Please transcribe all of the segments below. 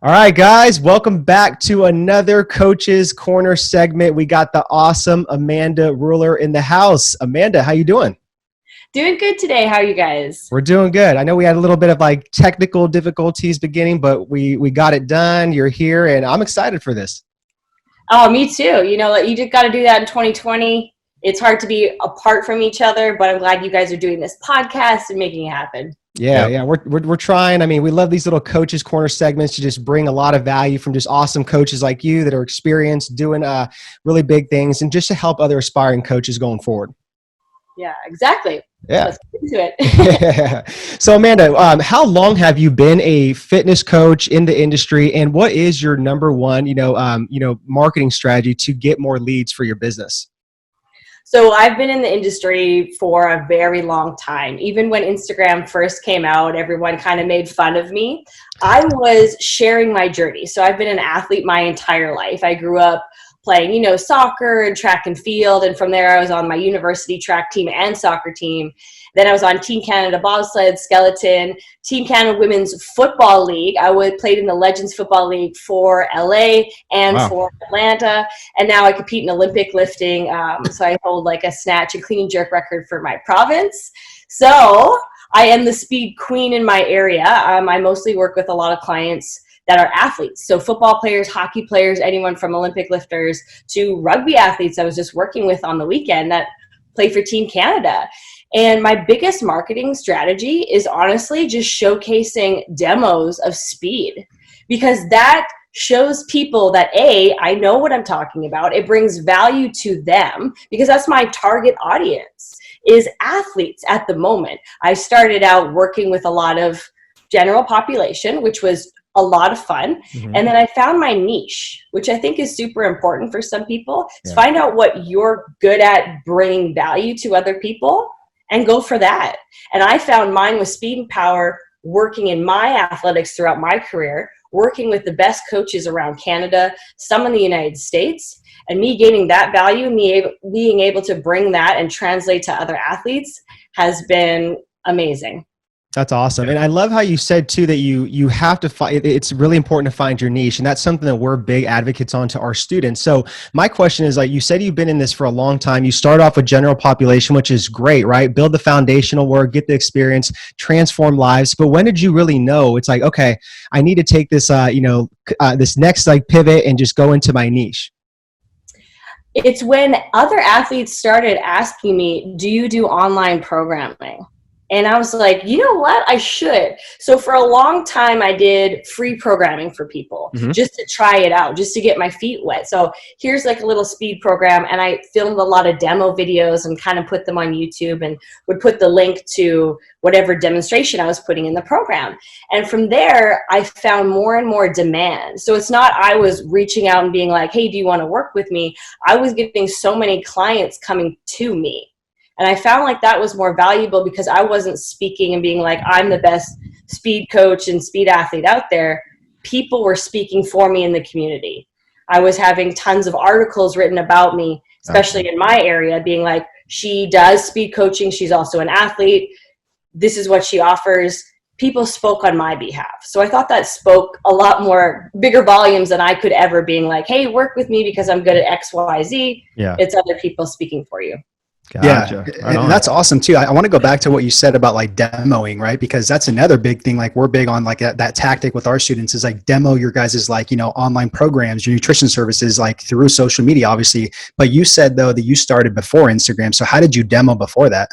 All right, guys, welcome back to another Coach's Corner segment. We got the awesome Amanda Ruler in the house. Amanda, how you doing? Doing good today. How are you guys? We're doing good. I know we had a little bit of technical difficulties beginning, but we got it done. You're here, and I'm excited for this. Oh, me too. You just got to do that in 2020. It's hard to be apart from each other, but I'm glad you guys are doing this podcast and making it happen. Yeah. We're trying. I mean, we love these little Coaches Corner segments to just bring a lot of value from just awesome coaches like you that are experienced doing really big things, and just to help other aspiring coaches going forward. Yeah, exactly. Yeah. Let's get into it. So Amanda, how long have you been a fitness coach in the industry, and what is your number one, marketing strategy to get more leads for your business? So I've been in the industry for a very long time. Even when Instagram first came out, everyone kind of made fun of me. I was sharing my journey. So I've been an athlete my entire life. I grew up playing, soccer and track and field. And from there, I was on my university track team and soccer team. Then I was on Team Canada bobsled, skeleton, Team Canada Women's Football League. Played in the Legends Football League for LA and for Atlanta. And now I compete in Olympic lifting. So I hold like a snatch and clean and jerk record for my province. So I am the speed queen in my area. I mostly work with a lot of clients that are athletes. So football players, hockey players, anyone from Olympic lifters to rugby athletes I was just working with on the weekend that play for Team Canada. And my biggest marketing strategy is honestly just showcasing demos of speed, because that shows people that I know what I'm talking about. It brings value to them, because that's my target audience is athletes at the moment. I started out working with a lot of general population, which was a lot of fun. Mm-hmm. And then I found my niche, which I think is super important for some people. Yeah. Find out what you're good at bringing value to other people and go for that. And I found mine was speed and power, working in my athletics throughout my career, working with the best coaches around Canada, some in the United States, and me gaining that value, being able to bring that and translate to other athletes has been amazing. That's awesome. And I love how you said too that you have to find, it's really important to find your niche. And that's something that we're big advocates on to our students. So my question is, you said you've been in this for a long time. You start off with general population, which is great, right? Build the foundational work, get the experience, transform lives. But when did you really know it's okay, I need to take this, this next pivot and just go into my niche? It's when other athletes started asking me, do you do online programming? And I was like, you know what? I should. So for a long time, I did free programming for people, mm-hmm. just to try it out, just to get my feet wet. So here's a little speed program. And I filmed a lot of demo videos and kind of put them on YouTube and would put the link to whatever demonstration I was putting in the program. And from there, I found more and more demand. So it's not I was reaching out and being like, hey, do you want to work with me? I was getting so many clients coming to me. And I found that was more valuable, because I wasn't speaking and being like, I'm the best speed coach and speed athlete out there. People were speaking for me in the community. I was having tons of articles written about me, especially in my area, being like, she does speed coaching. She's also an athlete. This is what she offers. People spoke on my behalf. So I thought that spoke a lot more bigger volumes than I could ever, being like, hey, work with me because I'm good at X, Y, Z. Yeah. It's other people speaking for you. Gotcha. Yeah, and that's awesome too. I want to go back to what you said about demoing, right? Because that's another big thing. We're big on that tactic with our students is demo your guys' online programs, your nutrition services, through social media, obviously. But you said though that you started before Instagram. So how did you demo before that?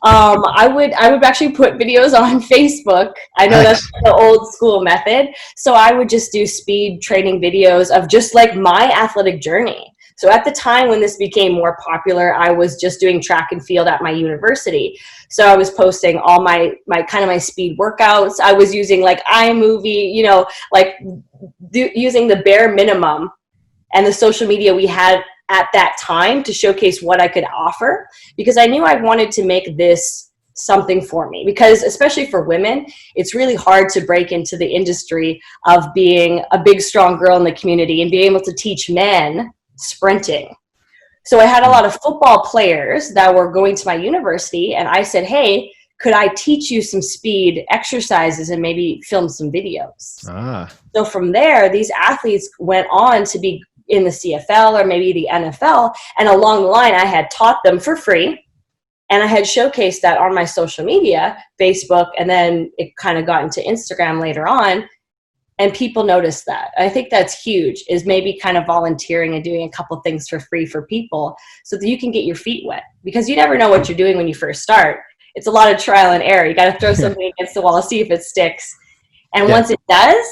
I would actually put videos on Facebook. I know that's the old school method. So I would just do speed training videos of just my athletic journey. So at the time when this became more popular, I was just doing track and field at my university. So I was posting all my speed workouts. I was using iMovie, using the bare minimum and the social media we had at that time to showcase what I could offer, because I knew I wanted to make this something for me, because especially for women, it's really hard to break into the industry of being a big, strong girl in the community and be able to teach men sprinting. So I had a lot of football players that were going to my university, and I said, hey, Could I teach you some speed exercises and maybe film some videos? So from there, these athletes went on to be in the CFL or maybe the NFL. And along the line, I had taught them for free. And I had showcased that on my social media, Facebook, and then it kind of got into Instagram later on. And people noticed that. I think that's huge, is maybe kind of volunteering and doing a couple things for free for people so that you can get your feet wet. Because you never know what you're doing when you first start. It's a lot of trial and error. You got to throw something against the wall, see if it sticks. And once it does,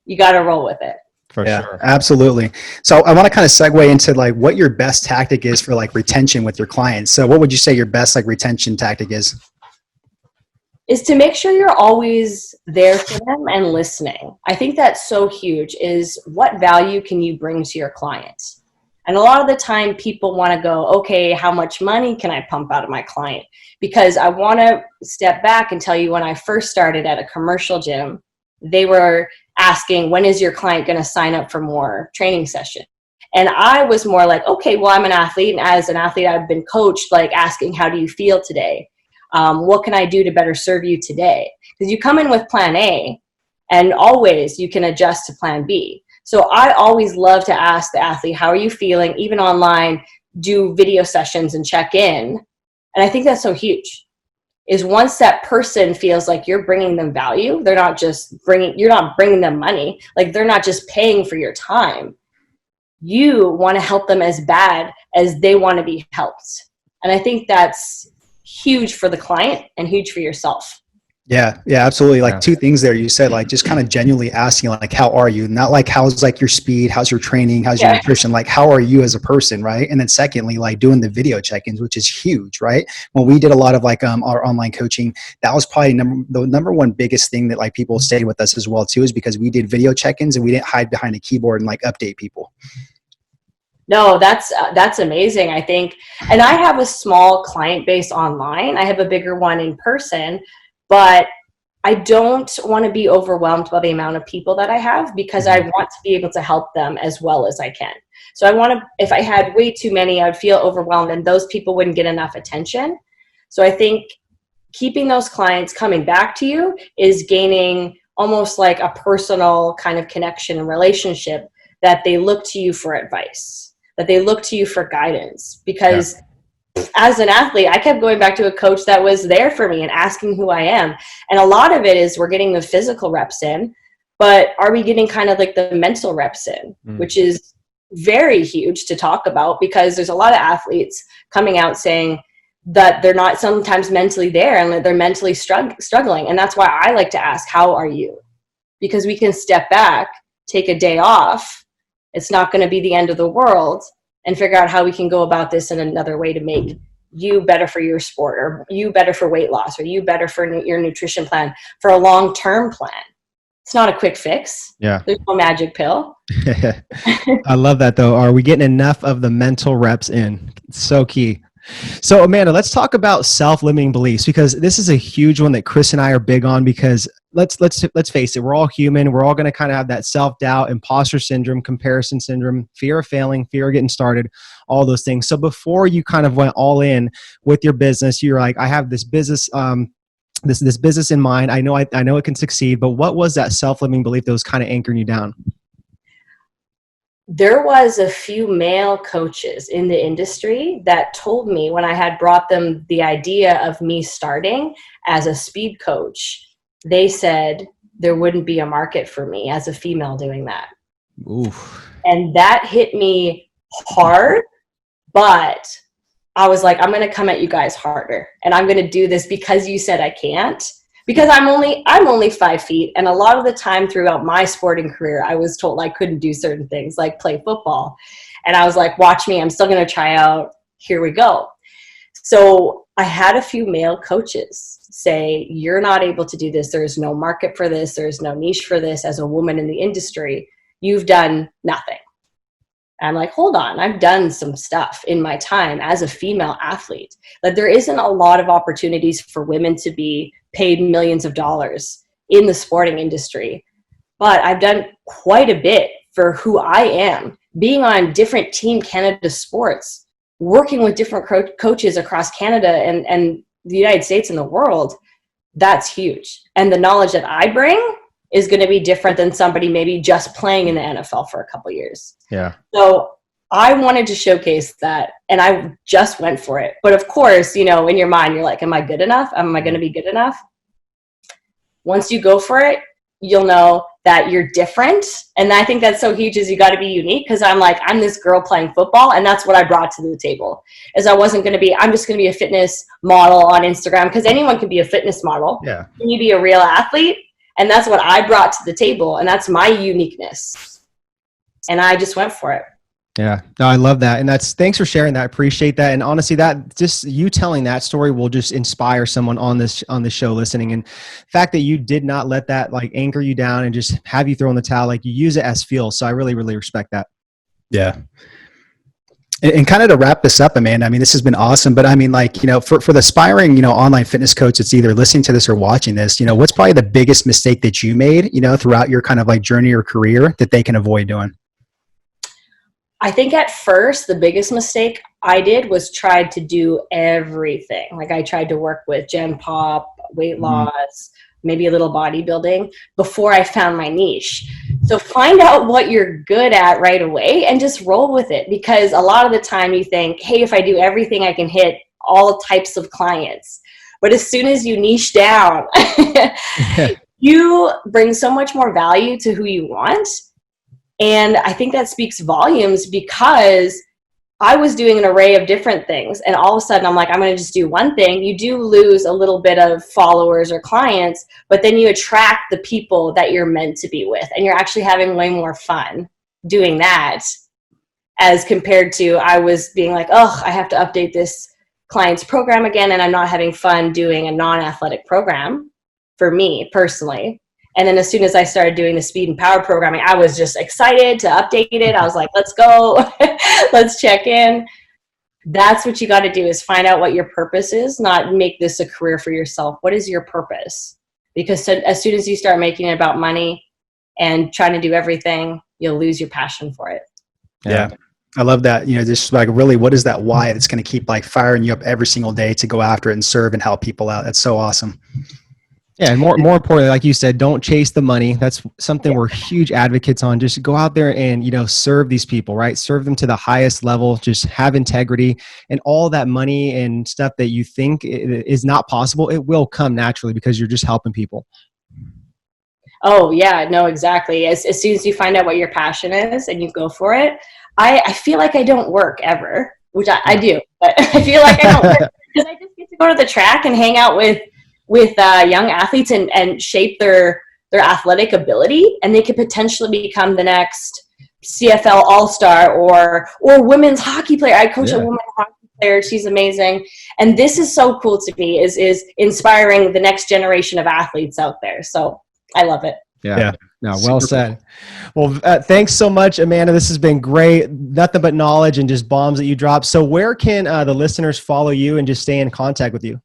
you got to roll with it. For sure. Absolutely. So I want to kind of segue into like what your best tactic is for like retention with your clients. So what would you say your best like retention tactic is? Is to make sure you're always there for them and listening. I think that's so huge, is what value can you bring to your clients? And a lot of the time people want to go, okay, how much money can I pump out of my client? Because I want to step back and tell you, when I first started at a commercial gym, they were asking, when is your client going to sign up for more training sessions? And I was more like, okay, well, I'm an athlete. And as an athlete, I've been coached, like asking, how do you feel today? What can I do to better serve you today? Because you come in with plan A and always you can adjust to plan B. So I always love to ask the athlete, how are you feeling? Even online, do video sessions and check in. And I think that's so huge. Is once that person feels like you're bringing them value, you're not bringing them money, like they're not just paying for your time. You want to help them as bad as they want to be helped. And I think that's huge for the client and huge for yourself. Yeah, absolutely. Like two things there. You said like just kind of genuinely asking like, how are you? Not like how's like your speed, how's your training, how's your nutrition, like how are you as a person, right? And then secondly, like doing the video check-ins, which is huge, right? When we did a lot of like our online coaching, that was probably the number one biggest thing that like people stayed with us as well too, is because we did video check-ins and we didn't hide behind a keyboard and like update people. No, that's amazing, I think. And I have a small client base online. I have a bigger one in person. But I don't want to be overwhelmed by the amount of people that I have, because I want to be able to help them as well as I can. So I want to, if I had way too many, I would feel overwhelmed and those people wouldn't get enough attention. So I think keeping those clients coming back to you is gaining almost like a personal kind of connection and relationship, that they look to you for advice, that they look to you for guidance. Because as an athlete, I kept going back to a coach that was there for me and asking who I am. And a lot of it is we're getting the physical reps in, but are we getting kind of like the mental reps in, which is very huge to talk about, because there's a lot of athletes coming out saying that they're not sometimes mentally there and that they're mentally struggling. And that's why I like to ask, how are you? Because we can step back, take a day off. It's not going to be the end of the world. And figure out how we can go about this in another way to make you better for your sport, or you better for weight loss, or you better for your nutrition plan, for a long-term plan. It's not a quick fix. Yeah. There's no magic pill. I love that though. Are we getting enough of the mental reps in? It's so key. So Amanda, let's talk about self-limiting beliefs, because this is a huge one that Chris and I are big on, because let's face it, we're all human. We're all going to kind of have that self-doubt, imposter syndrome, comparison syndrome, fear of failing, fear of getting started, all those things. So before you kind of went all in with your business, you're like, I have this business, this business in mind. I know it can succeed, but what was that self-limiting belief that was kind of anchoring you down? There was a few male coaches in the industry that told me, when I had brought them the idea of me starting as a speed coach, they said there wouldn't be a market for me as a female doing that. Oof. And that hit me hard, but I was like, I'm going to come at you guys harder, and I'm going to do this because you said I can't. Because I'm only 5 feet. And a lot of the time throughout my sporting career, I was told I couldn't do certain things like play football. And I was like, watch me, I'm still going to try out. Here we go. So I had a few male coaches say, you're not able to do this. There's no market for this. There's no niche for this. As a woman in the industry, you've done nothing. I'm like, hold on, I've done some stuff in my time as a female athlete. Like, there isn't a lot of opportunities for women to be paid millions of dollars in the sporting industry. But I've done quite a bit for who I am, being on different Team Canada sports, working with different coaches across Canada and the United States and the world. that's huge. And the knowledge that I bring is going to be different than somebody maybe just playing in the NFL for a couple years. Yeah. So I wanted to showcase that, and I just went for it. But of course, you know, in your mind, you're like, am I good enough? Am I going to be good enough? Once you go for it, you'll know that you're different. And I think that's so huge, is you got to be unique, because I'm like, I'm this girl playing football, and that's what I brought to the table. Is I wasn't going to be, I'm just going to be a fitness model on Instagram, because anyone can be a fitness model. Yeah. Can you be a real athlete? And that's what I brought to the table, and that's my uniqueness. And I just went for it. Yeah, no, I love that. And thanks for sharing that. I appreciate that. And honestly, that just you telling that story will just inspire someone on this show listening. And the fact that you did not let that like anchor you down and just have you throw in the towel, like you use it as fuel. So I really, really respect that. Yeah. And kind of to wrap this up, Amanda, I mean, this has been awesome, but I mean, like, you know, for the aspiring, you know, online fitness coach that's either listening to this or watching this, you know, what's probably the biggest mistake that you made, you know, throughout your kind of like journey or career that they can avoid doing? I think at first, the biggest mistake I did was tried to do everything. Like I tried to work with Gen Pop, weight loss, maybe a little bodybuilding before I found my niche. So find out what you're good at right away and just roll with it. Because a lot of the time you think, hey, if I do everything, I can hit all types of clients. But as soon as you niche down, you bring so much more value to who you want. And I think that speaks volumes, because I was doing an array of different things. And all of a sudden I'm like, I'm going to just do one thing. You do lose a little bit of followers or clients, but then you attract the people that you're meant to be with. And you're actually having way more fun doing that, as compared to I was being like, oh, I have to update this client's program again. And I'm not having fun doing a non-athletic program for me personally. And then as soon as I started doing the speed and power programming, I was just excited to update it. I was like, let's go, let's check in. That's what you got to do, is find out what your purpose is, not make this a career for yourself. What is your purpose? Because as soon as you start making it about money and trying to do everything, you'll lose your passion for it. Yeah. I love that. You know, just like really, what is that why that's going to keep like firing you up every single day to go after it and serve and help people out? That's so awesome. Yeah, and more importantly, like you said, don't chase the money. That's something we're huge advocates on. Just go out there and, you know, serve these people, right? Serve them to the highest level. Just have integrity, and all that money and stuff that you think is not possible, it will come naturally, because you're just helping people. Oh yeah, no, exactly. As soon as you find out what your passion is and you go for it, I feel like I don't work ever, which I do, but I feel like I don't work, because I just get to go to the track and hang out with young athletes and shape their athletic ability, and they could potentially become the next CFL All-Star or women's hockey player. I coach a women's hockey player. She's amazing. And this is so cool to me, is inspiring the next generation of athletes out there. So I love it. Yeah. No, well said. Well, thanks so much, Amanda. This has been great. Nothing but knowledge and just bombs that you drop. So where can the listeners follow you and just stay in contact with you?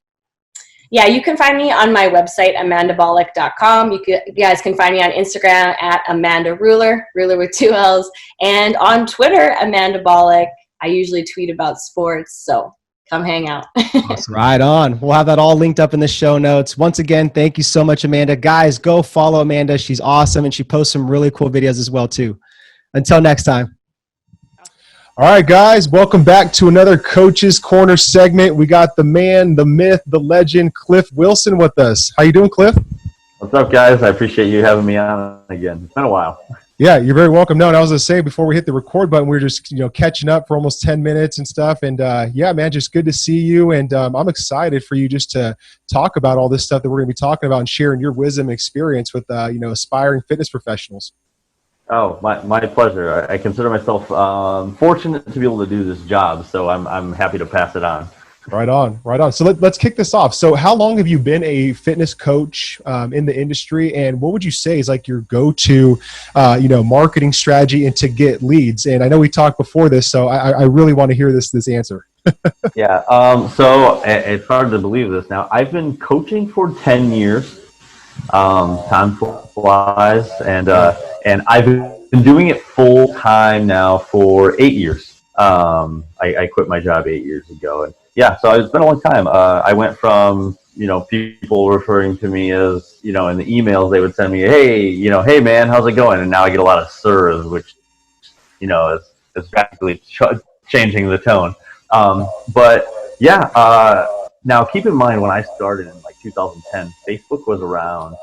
Yeah, you can find me on my website, amandabolic.com. You guys can find me on Instagram at Amanda Ruler with 2 L's, and on Twitter, Amanda Bolic. I usually tweet about sports, so come hang out. Awesome. Right on. We'll have that all linked up in the show notes. Once again, thank you so much, Amanda. Guys, go follow Amanda. She's awesome, and she posts some really cool videos as well, too. Until next time. All right, guys, welcome back to another Coach's Corner segment. We got the man, the myth, the legend, Cliff Wilson with us. How you doing, Cliff? What's up, guys? I appreciate you having me on again. It's been a while. Yeah, you're very welcome. No, and I was going to say, before we hit the record button, we were just catching up for almost 10 minutes and stuff. And yeah, man, just good to see you. And I'm excited for you just to talk about all this stuff that we're going to be talking about and sharing your wisdom and experience with aspiring fitness professionals. Oh, my pleasure. I consider myself fortunate to be able to do this job, so I'm happy to pass it on. Right on, right on. So let's kick this off. So how long have you been a fitness coach in the industry, and what would you say is like your go-to, marketing strategy and to get leads? And I know we talked before this, so I really want to hear this answer. Yeah. So it's hard to believe this now. I've been coaching for 10 years. Time flies, and I've been doing it full time now for 8 years. I quit my job 8 years ago, and yeah, so it's been a long time. I went from people referring to me as, in the emails they would send me, hey man, how's it going? And now I get a lot of sirs, which, is practically changing the tone. But yeah, now keep in mind when I started in like 2010, Facebook was around,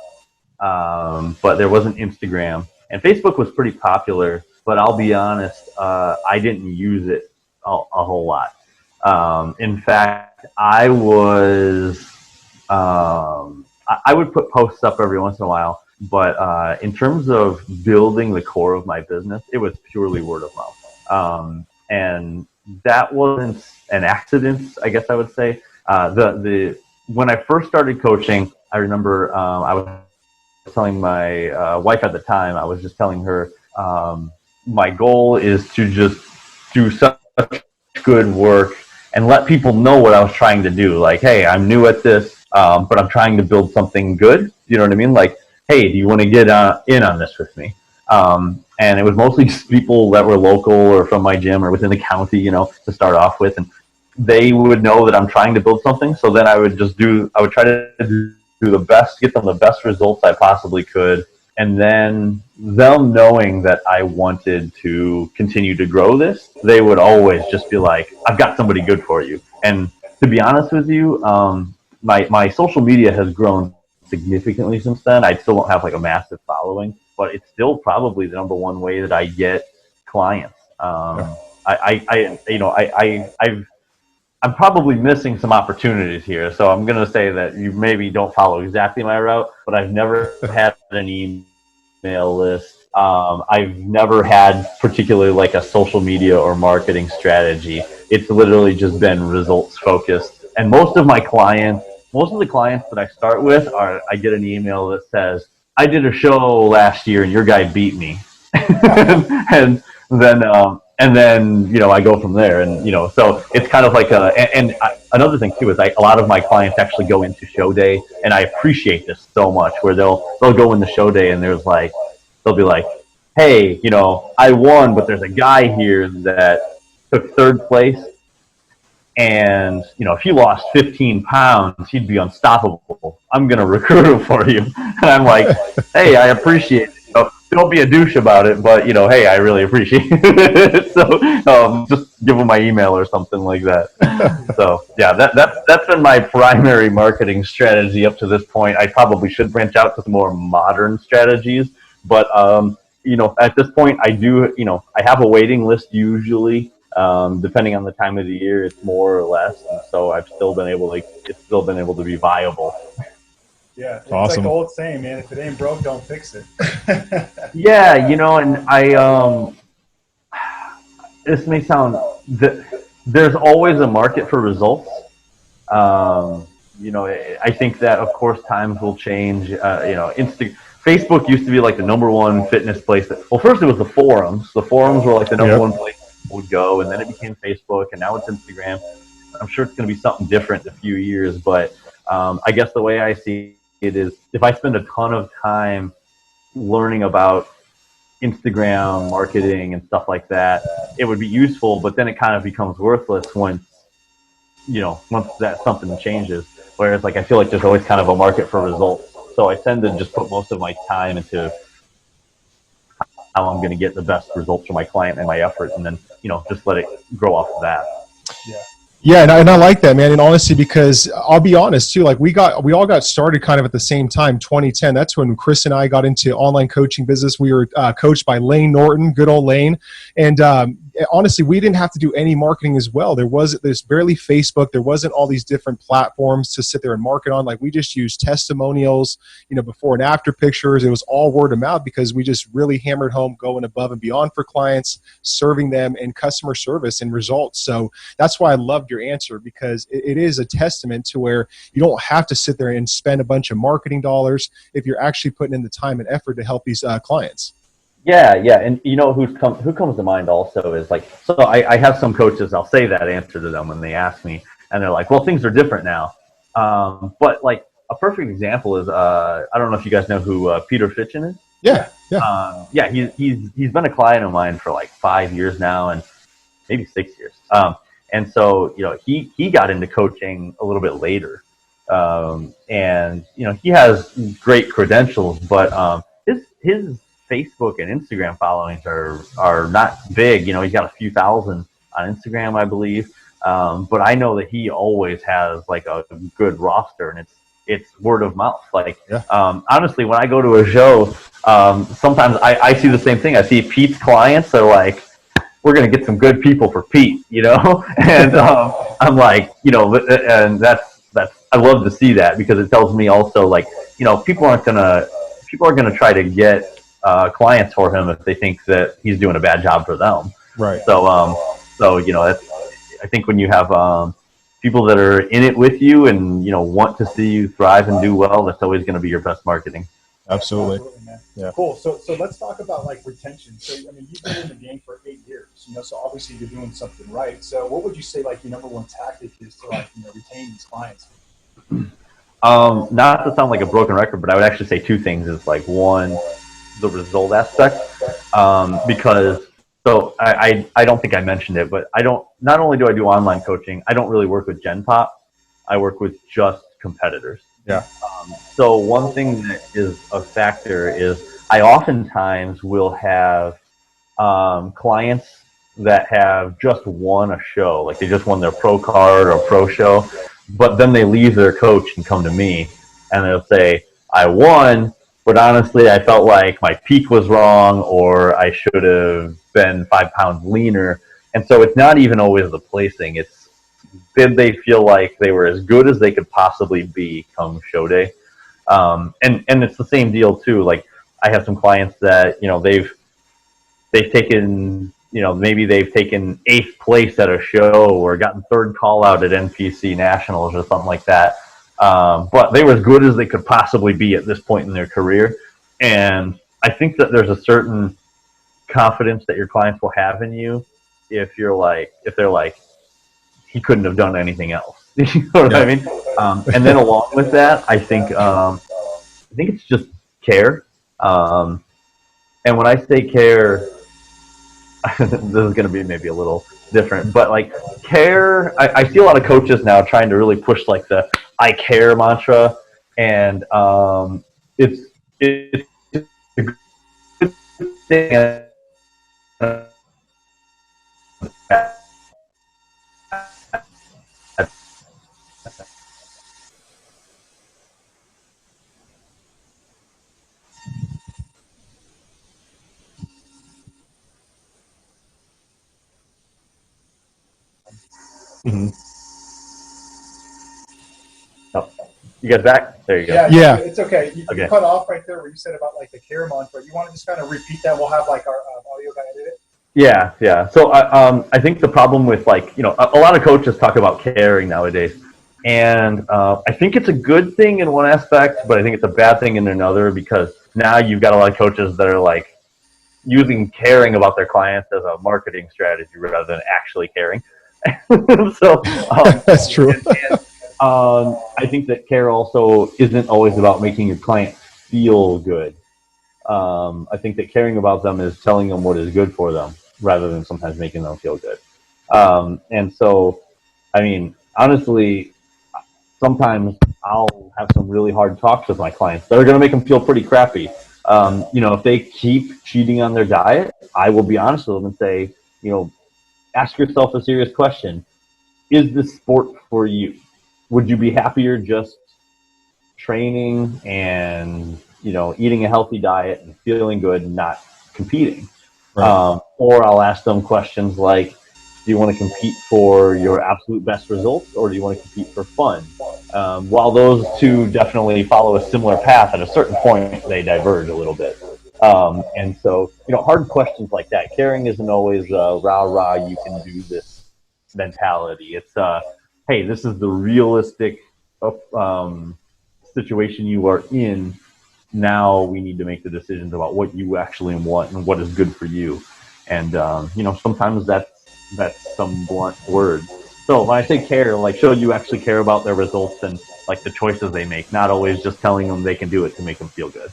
but there wasn't Instagram, and Facebook was pretty popular, but I'll be honest, I didn't use it a whole lot. In fact, I would put posts up every once in a while, but in terms of building the core of my business, it was purely word of mouth. And that wasn't an accident, I guess I would say. When I first started coaching, I remember I was telling my wife at the time, I was just telling her, my goal is to just do such good work and let people know what I was trying to do. Like, hey, I'm new at this, but I'm trying to build something good. You know what I mean? Like, hey, do you want to get in on this with me? And it was mostly just people that were local or from my gym or within the county, to start off with. And they would know that I'm trying to build something. So then I would try to do the best, get them the best results I possibly could. And then them knowing that I wanted to continue to grow this, they would always just be like, I've got somebody good for you. And to be honest with you, my social media has grown significantly since then. I still don't have like a massive following, but it's still probably the number one way that I get clients. I'm probably missing some opportunities here, so I'm going to say that you maybe don't follow exactly my route, but I've never had an email list. I've never had particularly like a social media or marketing strategy. It's literally just been results focused. And most of the clients that I start with I get an email that says, I did a show last year and your guy beat me. and then I go from there, and so it's kind of like another thing too is a lot of my clients actually go into show day, and I appreciate this so much, where they'll go in the show day and they'll be like, hey, I won, but there's a guy here that took third place, and if he lost 15 pounds, he'd be unstoppable. I'm gonna recruit him for you. And I'm like, hey, I appreciate it. Don't be a douche about it, but hey, I really appreciate it. So just give them my email or something like that. So yeah, that's been my primary marketing strategy up to this point. I probably should branch out to some more modern strategies, but at this point, I do. I have a waiting list usually. Depending on the time of the year, it's more or less, and so it's still been able to be viable. Yeah, it's awesome. Like the old saying, man, if it ain't broke, don't fix it. Yeah, and I this may sound there's always a market for results. I think that of course times will change. Facebook used to be like the number one fitness place. First it was the forums. The forums were like the number one place people would go, and then it became Facebook, and now it's Instagram. I'm sure it's going to be something different in a few years, but I guess the way I see it is, if I spend a ton of time learning about Instagram marketing and stuff like that, it would be useful, but then it kind of becomes worthless once that something changes. Whereas I feel like there's always kind of a market for results. So I tend to just put most of my time into how I'm going to get the best results for my client and my effort, and then, just let it grow off of that. Yeah. Yeah, and I like that, man. And honestly, because I'll be honest too, we all got started kind of at the same time, 2010. That's when Chris and I got into online coaching business. We were coached by Lane Norton, good old Lane. And honestly, we didn't have to do any marketing as well. There's barely Facebook. There wasn't all these different platforms to sit there and market on. We just used testimonials, before and after pictures. It was all word of mouth, because we just really hammered home going above and beyond for clients, serving them, and customer service and results. So that's why I loved your answer, because it is a testament to where you don't have to sit there and spend a bunch of marketing dollars if you're actually putting in the time and effort to help these clients. Yeah, and who comes to mind also is I have some coaches, I'll say that answer to them when they ask me, and they're like, well, things are different now. But a perfect example is I don't know if you guys know who Peter Fitchen is. Yeah. He's been a client of mine for 5 years now, and maybe 6 years. And so he got into coaching a little bit later. And he has great credentials, but his Facebook and Instagram followings are not big. He's got a few thousand on Instagram, I believe. But I know that he always has like a good roster, and it's word of mouth. Like, honestly, when I go to a show, sometimes I see the same thing. I see Pete's clients are like, we're going to get some good people for Pete, and I'm like, and that's I love to see that, because it tells me also, like, people aren't going to try to get clients for him if they think that he's doing a bad job for them. Right. So that's, I think when you have people that are in it with you and want to see you thrive and do well, that's always going to be your best marketing. Absolutely. Man. Yeah. Cool. So let's talk about like retention. So you've been in the game for 8 years. So obviously you're doing something right. So what would you say like your number one tactic is to like retain these clients? Not to sound like a broken record, but I would actually say two things. Is like, one, the result aspect, because I don't think I mentioned it, but not only do I do online coaching, I don't really work with Gen Pop. I work with just competitors. Yeah. So one thing that is a factor is I oftentimes will have clients that have just won a show, like they just won their pro card or pro show, but then they leave their coach and come to me, and they'll say, I won, but honestly, I felt like my peak was wrong, or I should have been 5 pounds leaner. And so it's not even always the placing. It's, did they feel like they were as good as they could possibly be come show day? And it's the same deal too. Like, I have some clients that, they've taken, maybe they've taken 8th place at a show or gotten 3rd call out at NPC Nationals or something like that. But they were as good as they could possibly be at this point in their career. And I think that there's a certain confidence that your clients will have in you if they're like, he couldn't have done anything else. You know what I mean? And then along with that, I think it's just care. And when I say care, this is going to be maybe a little different, but like care, I see a lot of coaches now trying to really push like the I care mantra, and it's a good thing. Mm-hmm. Oh, you guys back? There you go. Yeah. It's okay. You cut off right there where you said about like the care mantra. You want to just kind of repeat that? We'll have like our audio guy edit it. Yeah. So I think the problem with like, a lot of coaches talk about caring nowadays, and I think it's a good thing in one aspect, but I think it's a bad thing in another, because now you've got a lot of coaches that are like using caring about their clients as a marketing strategy rather than actually caring. So that's true. I think that care also isn't always about making your client feel good. I think that caring about them is telling them what is good for them rather than sometimes making them feel good. And so, I mean, honestly, sometimes I'll have some really hard talks with my clients that are going to make them feel pretty crappy. If they keep cheating on their diet, I will be honest with them and say, ask yourself a serious question. Is this sport for you? Would you be happier just training and, eating a healthy diet and feeling good and not competing? Right. Or I'll ask them questions like, do you want to compete for your absolute best results, or do you want to compete for fun? While those two definitely follow a similar path, at a certain point, they diverge a little bit. And so, hard questions like that. Caring isn't always rah, you can do this mentality. It's, hey, this is the realistic situation you are in. Now we need to make the decisions about what you actually want and what is good for you. And, sometimes that's some blunt words. So when I say care, like, show you actually care about their results and like the choices they make, not always just telling them they can do it to make them feel good.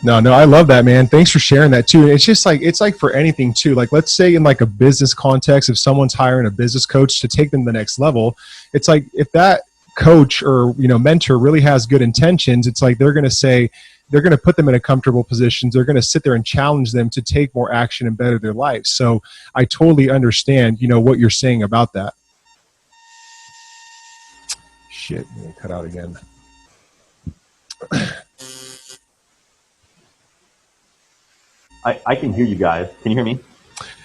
No, I love that, man. Thanks for sharing that too. It's just like, it's like for anything too. Like, let's say in like a business context, if someone's hiring a business coach to take them to the next level, it's like, if that coach or, mentor really has good intentions, it's like they're going to put them in a comfortable position. They're going to sit there and challenge them to take more action and better their life. So I totally understand, what you're saying about that. Shit, I'm going to cut out again. I can hear you guys. Can you hear me?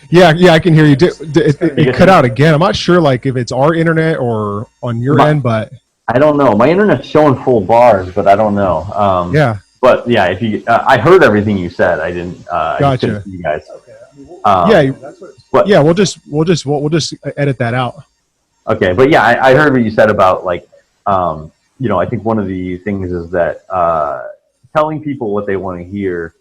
Yeah, I can hear you. It cut out again. I'm not sure if it's our internet or on your end, but I don't know. My internet's showing full bars, but I don't know. Yeah. But yeah, if you, I heard everything you said. I didn't. Gotcha. I you guys. Okay. We'll just edit that out. Okay, but yeah, I heard what you said about I think one of the things is that telling people what they want to hear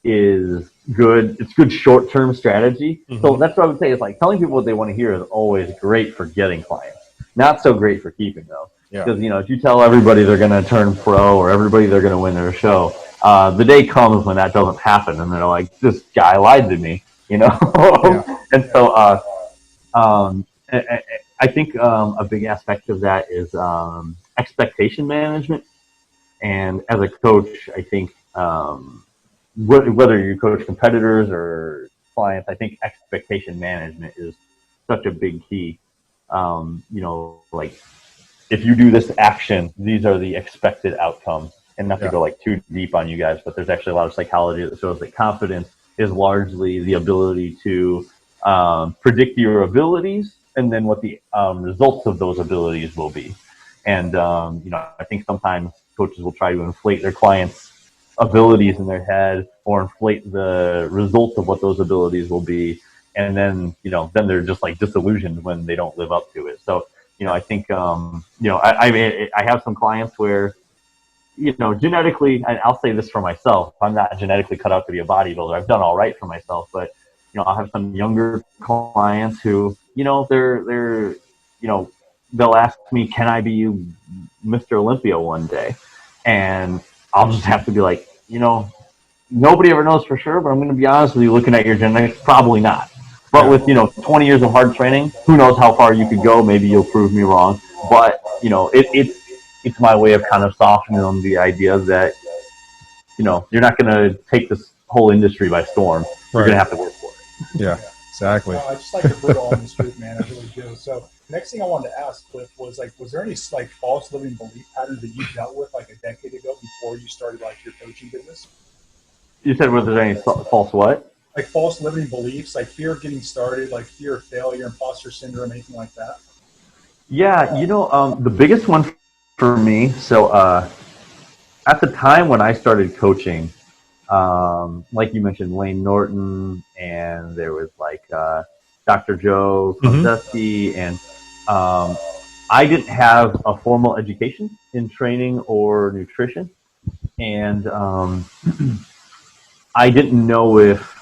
is good. It's good short-term strategy. Mm-hmm. So that's what I would say is telling people what they want to hear is always great for getting clients. Not so great for keeping though. Because if you tell everybody they're going to turn pro or everybody they're going to win their show, the day comes when that doesn't happen, and they're like, "This guy lied to me," And so I think a big aspect of that is expectation management. And as a coach, I think whether you coach competitors or clients, I think expectation management is such a big key. If you do this action, these are the expected outcomes. And not to go too deep on you guys, but there's actually a lot of psychology that shows that confidence is largely the ability to predict your abilities and then what the results of those abilities will be. And I think sometimes coaches will try to inflate their clients' abilities in their head or inflate the results of what those abilities will be, and then then they're just disillusioned when they don't live up to it. So I think I have some clients where genetically, and I'll say this for myself, I'm not genetically cut out to be a bodybuilder. I've done all right for myself, but I'll have some younger clients who they're they'll ask me, can I be Mr. Olympia one day? And I'll just have to be like, nobody ever knows for sure, but I'm going to be honest with you, looking at your genetics, probably not. But with 20 years of hard training, who knows how far you could go? Maybe you'll prove me wrong. But it's my way of kind of softening the idea that you're not going to take this whole industry by storm. You're going to have to work for it. Yeah, exactly. I just like the brutal on this truth, man. I really do. So next thing I wanted to ask, Cliff, was was there any false limiting belief patterns that you dealt with a decade ago before you started your coaching business? You said, was there any false what? False limiting beliefs, fear of getting started, fear of failure, imposter syndrome, anything like that? Yeah, the biggest one for me, so at the time when I started coaching, like you mentioned, Lane Norton, and there was Dr. Joe Kondeski, and I didn't have a formal education in training or nutrition, and I didn't know if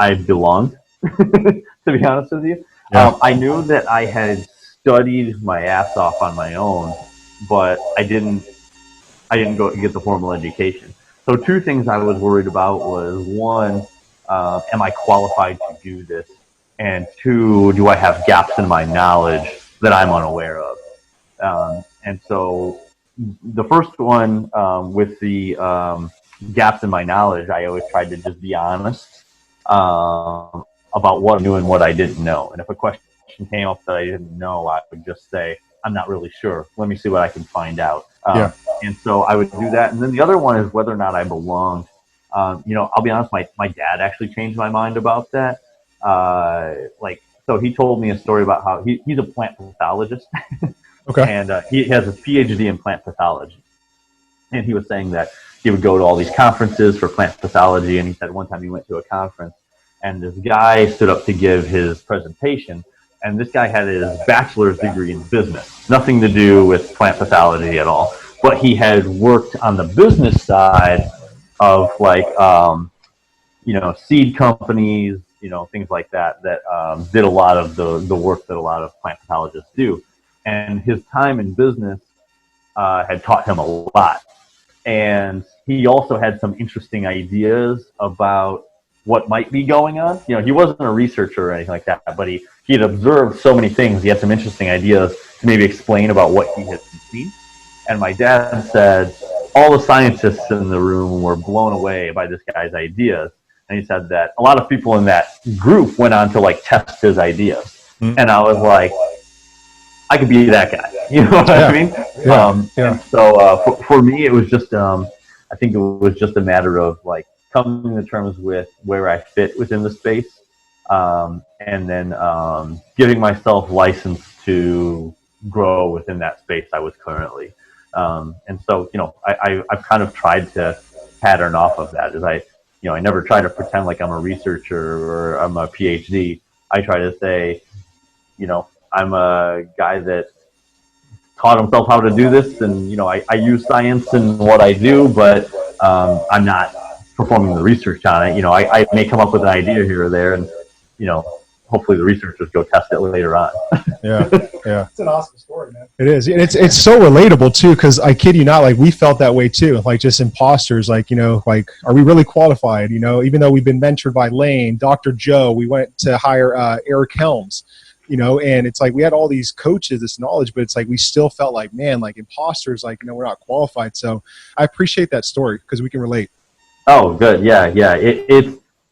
I belonged, to be honest with you. Yeah. I knew that I had studied my ass off on my own, but I didn't go get the formal education. So two things I was worried about was, one, am I qualified to do this? And two, do I have gaps in my knowledge that I'm unaware of? And so the first one, with the gaps in my knowledge, I always tried to just be honest about what I knew and what I didn't know. And if a question came up that I didn't know, I would just say, I'm not really sure. Let me see what I can find out. And so I would do that. And then the other one is whether or not I belonged. I'll be honest, my dad actually changed my mind about that. So he told me a story about how he's a plant pathologist. Okay. And he has a PhD in plant pathology. And he was saying that he would go to all these conferences for plant pathology. And he said one time he went to a conference and this guy stood up to give his presentation. And this guy had his bachelor's degree in business, nothing to do with plant pathology at all. But he had worked on the business side of seed companies, things like that did a lot of the work that a lot of plant pathologists do. And his time in business had taught him a lot. And he also had some interesting ideas about what might be going on. He wasn't a researcher or anything like that, but he he had observed so many things. He had some interesting ideas to maybe explain about what he had seen. And my dad said all the scientists in the room were blown away by this guy's ideas. And he said that a lot of people in that group went on to like test his ideas. Mm-hmm. And I was like, I could be that guy. You know what I mean? And so for me, it was just, I think it was just a matter of like coming to terms with where I fit within the space. And then giving myself license to grow within that space I was currently. And so, you know, I've kind of tried to pattern off of that. I never try to pretend like I'm a researcher or I'm a PhD. I try to say, you know, I'm a guy that taught himself how to do this, and you know, I use science in what I do, but I'm not performing the research on it. You know, I may come up with an idea here or there, and you know, hopefully the researchers go test it later on. Yeah. It's an awesome story, man. It is. And it's so relatable too, because I kid you not, like we felt that way too, like just imposters, like, you know, like, are we really qualified? You know, even though we've been mentored by Lane, Dr. Joe, we went to hire Eric Helms, you know, and it's like we had all these coaches, this knowledge, but it's like we still felt like, man, like imposters, like, you know, we're not qualified. So I appreciate that story because we can relate. Oh, good. Yeah.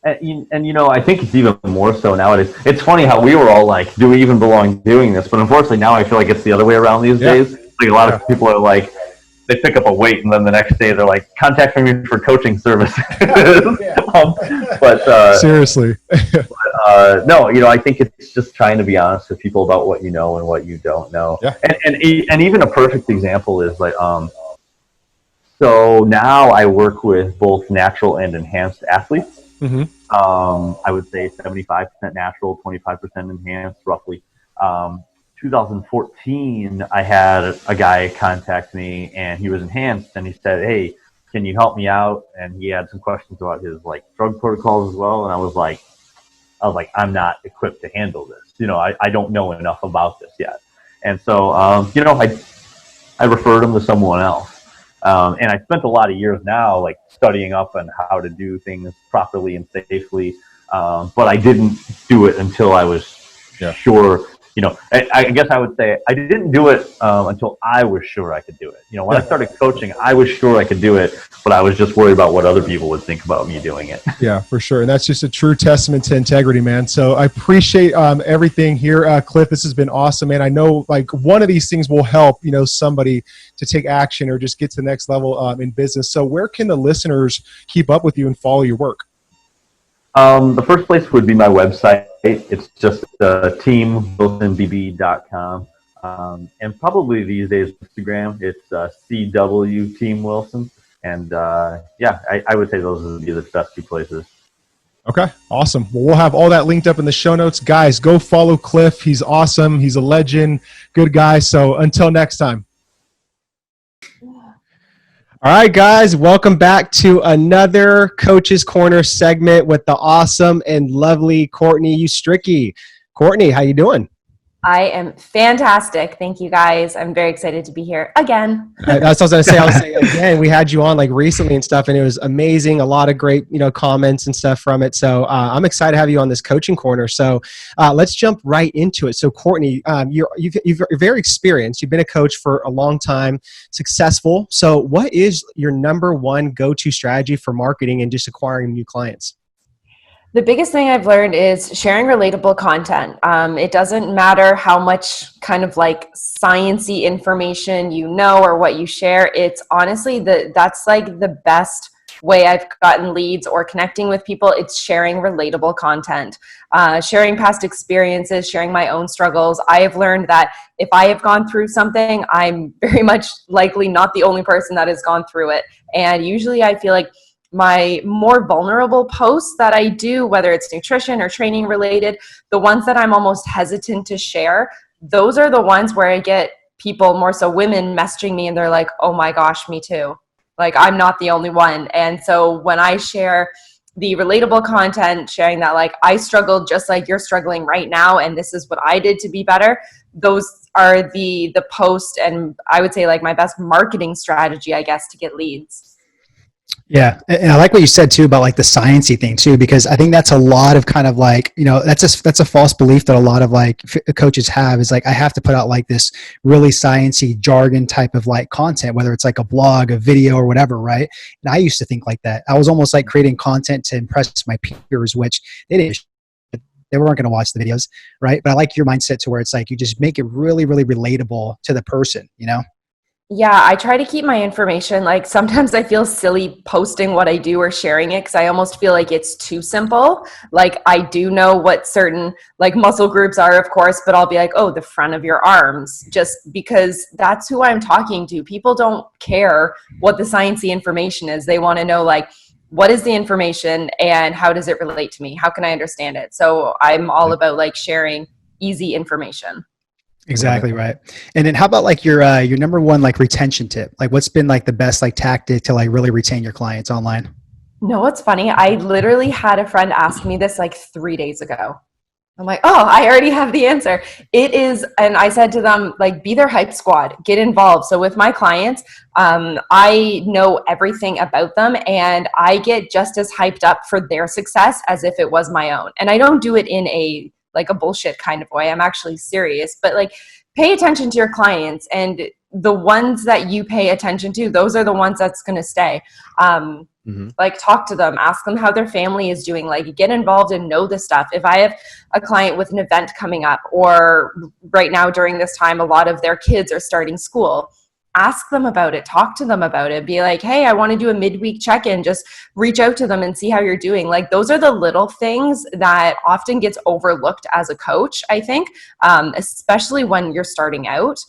And you know, I think it's even more so nowadays. It's funny how we were all like, do we even belong doing this? But unfortunately now I feel like it's the other way around these days. Like a lot of people are like, they pick up a weight and then the next day they're like, contacting me for coaching services. Seriously. No, you know, I think it's just trying to be honest with people about what you know and what you don't know. Yeah. And even a perfect example is like, so now I work with both natural and enhanced athletes. Mm-hmm. I would say 75% natural, 25% enhanced, roughly. 2014, I had a guy contact me, and he was enhanced, and he said, "Hey, can you help me out?" And he had some questions about his like drug protocols as well. And I was like, I'm not equipped to handle this. You know, I don't know enough about this yet. And so, you know, I referred him to someone else. And I spent a lot of years now, like studying up on how to do things properly and safely. But I didn't do it until I was sure. You know, I guess I would say I didn't do it until I was sure I could do it. You know, when I started coaching, I was sure I could do it, but I was just worried about what other people would think about me doing it. Yeah, for sure. And that's just a true testament to integrity, man. So I appreciate everything here, Cliff. This has been awesome, man. I know like one of these things will help, you know, somebody to take action or just get to the next level in business. So where can the listeners keep up with you and follow your work? The first place would be my website. It's just teamwilsonbb.com. And probably these days, Instagram, it's CW Team Wilson. And I would say those would be the best two places. Okay, awesome. Well, we'll have all that linked up in the show notes. Guys, go follow Cliff. He's awesome. He's a legend. Good guy. So until next time. All right, guys, welcome back to another Coach's Corner segment with the awesome and lovely Courtney Ustricky. Courtney, how you doing? I am fantastic. Thank you, guys. I'm very excited to be here again. That's what I was going to say. Again, we had you on like recently and stuff, and it was amazing. A lot of great, you know, comments and stuff from it. So I'm excited to have you on this Coaching Corner. So let's jump right into it. So Courtney, you're very experienced. You've been a coach for a long time, successful. So what is your number one go-to strategy for marketing and just acquiring new clients? The biggest thing I've learned is sharing relatable content. It doesn't matter how much kind of like sciencey information you know or what you share. It's honestly that's like the best way I've gotten leads or connecting with people. It's sharing relatable content, sharing past experiences, sharing my own struggles. I have learned that if I have gone through something, I'm very much likely not the only person that has gone through it. And usually I feel like my more vulnerable posts that I do, whether it's nutrition or training related, the ones that I'm almost hesitant to share, those are the ones where I get people, more so women, messaging me and they're like, oh my gosh, me too. Like, I'm not the only one. And so when I share the relatable content, sharing that like I struggled just like you're struggling right now and this is what I did to be better, those are the post and I would say like my best marketing strategy, I guess, to get leads. Yeah. And I like what you said too about like the sciencey thing too, because I think that's a lot of kind of like, that's a false belief that a lot of like coaches have, is like, I have to put out like this really sciencey jargon type of like content, whether it's like a blog, a video or whatever. Right. And I used to think like that. I was almost like creating content to impress my peers, which they weren't going to watch the videos. Right. But I like your mindset to where it's like, you just make it really, really relatable to the person, Yeah, I try to keep my information. Like sometimes I feel silly posting what I do or sharing it because I almost feel like it's too simple. Like I do know what certain like muscle groups are, of course, but I'll be like, oh, the front of your arms, just because that's who I'm talking to. People don't care what the sciencey information is. They want to know like, what is the information and how does it relate to me? How can I understand it? So I'm all about like sharing easy information. Exactly right. And then how about like your number one like retention tip? Like what's been like the best like tactic to like really retain your clients online? No, what's funny? I literally had a friend ask me this like 3 days ago. I'm like, oh, I already have the answer. It is, and I said to them, like, be their hype squad, get involved. So with my clients, I know everything about them and I get just as hyped up for their success as if it was my own. And I don't do it in a bullshit kind of way. I'm actually serious, but like pay attention to your clients, and the ones that you pay attention to, those are the ones that's going to stay. Like talk to them, ask them how their family is doing, like get involved and know the stuff. If I have a client with an event coming up, or right now during this time, a lot of their kids are starting school, ask them about it, talk to them about it, be like, hey, I want to do a midweek check-in, just reach out to them and see how you're doing. Like those are the little things that often gets overlooked as a coach, I think, especially when you're starting out,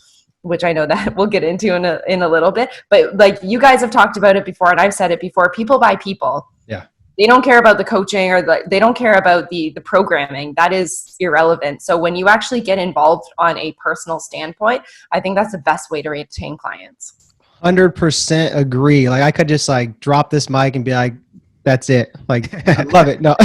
which I know that we'll get into in a little bit, but like you guys have talked about it before and I've said it before, people buy people. Yeah. They don't care about the coaching or they don't care about the programming. That is irrelevant. So when you actually get involved on a personal standpoint, I think that's the best way to retain clients. 100% agree. Like I could just like drop this mic and be like, that's it. Like I love it. No,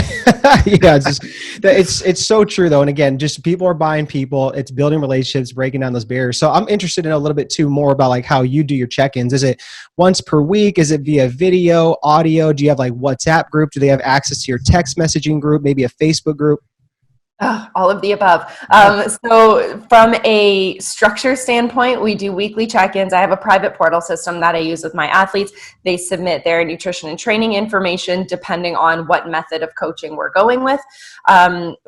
yeah, it's so true though. And again, just people are buying people. It's building relationships, breaking down those barriers. So I'm interested in a little bit too more about like how you do your check-ins. Is it once per week? Is it via video, audio? Do you have like WhatsApp group? Do they have access to your text messaging group? Maybe a Facebook group? All of the above. So from a structure standpoint, we do weekly check-ins. I have a private portal system that I use with my athletes. They submit their nutrition and training information depending on what method of coaching we're going with.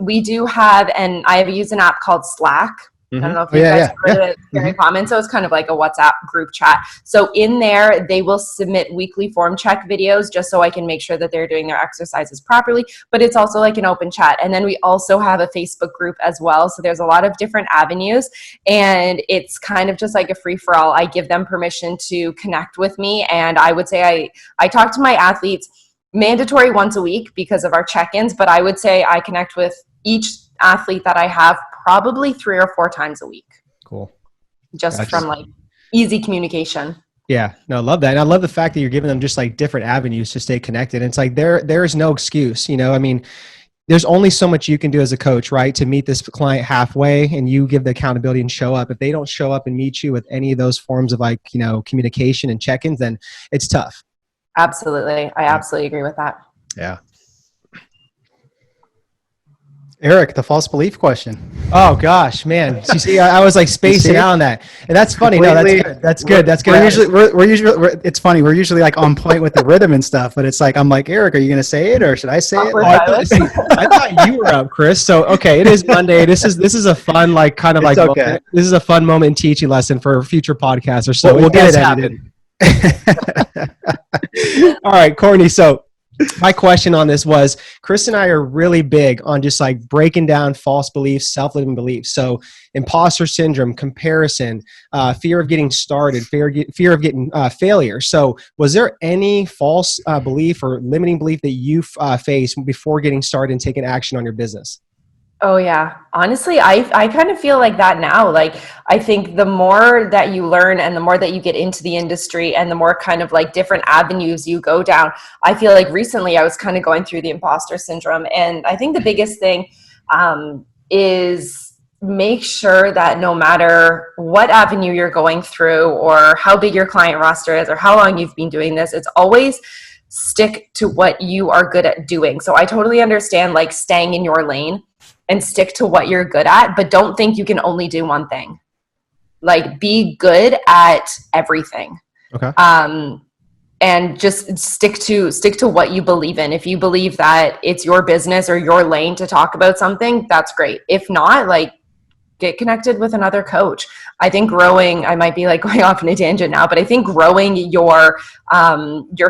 We do have, and I have used an app called Slack. I don't know if you guys heard it. It's very common. So it's kind of like a WhatsApp group chat. So in there, they will submit weekly form check videos just so I can make sure that they're doing their exercises properly. But it's also like an open chat. And then we also have a Facebook group as well. So there's a lot of different avenues. And it's kind of just like a free-for-all. I give them permission to connect with me. And I would say I talk to my athletes mandatory once a week because of our check-ins. But I would say I connect with each athlete that I have probably 3 or 4 times a week. Cool. Just from like easy communication. Yeah, no, I love that. And I love the fact that you're giving them just like different avenues to stay connected. And it's like, there is no excuse, I mean, there's only so much you can do as a coach, right? To meet this client halfway and you give the accountability and show up. If they don't show up and meet you with any of those forms of like, communication and check-ins, then it's tough. Absolutely. I absolutely agree with that. Yeah. Eric, the false belief question. Oh gosh, man! You see, I was like spacing out on that, and that's funny. No, that's good. That's good. We're usually. It's funny. We're usually like on point with the rhythm and stuff, but it's like I'm like, Eric, are you going to say it or should I say it? I thought you were up, Chris. So okay, it is Monday. This is a fun like kind of like moment. This is a fun moment and teaching lesson for a future podcast or so. We'll get it edited. All right, Courtney. So my question on this was, Chris and I are really big on just like breaking down false beliefs, self-limiting beliefs. So imposter syndrome, comparison, fear of getting started, fear of getting failure. So was there any false belief or limiting belief that you faced before getting started and taking action on your business? Oh yeah. Honestly, I kind of feel like that now. Like, I think the more that you learn and the more that you get into the industry and the more kind of like different avenues you go down, I feel like recently I was kind of going through the imposter syndrome. And I think the biggest thing is make sure that no matter what avenue you're going through or how big your client roster is or how long you've been doing this, it's always stick to what you are good at doing. So I totally understand like staying in your lane and stick to what you're good at, but don't think you can only do one thing. Like be good at everything. Okay. And just stick to what you believe in. If you believe that it's your business or your lane to talk about something, that's great. If not, like get connected with another coach. I think growing, I might be like going off on a tangent now, but I think growing your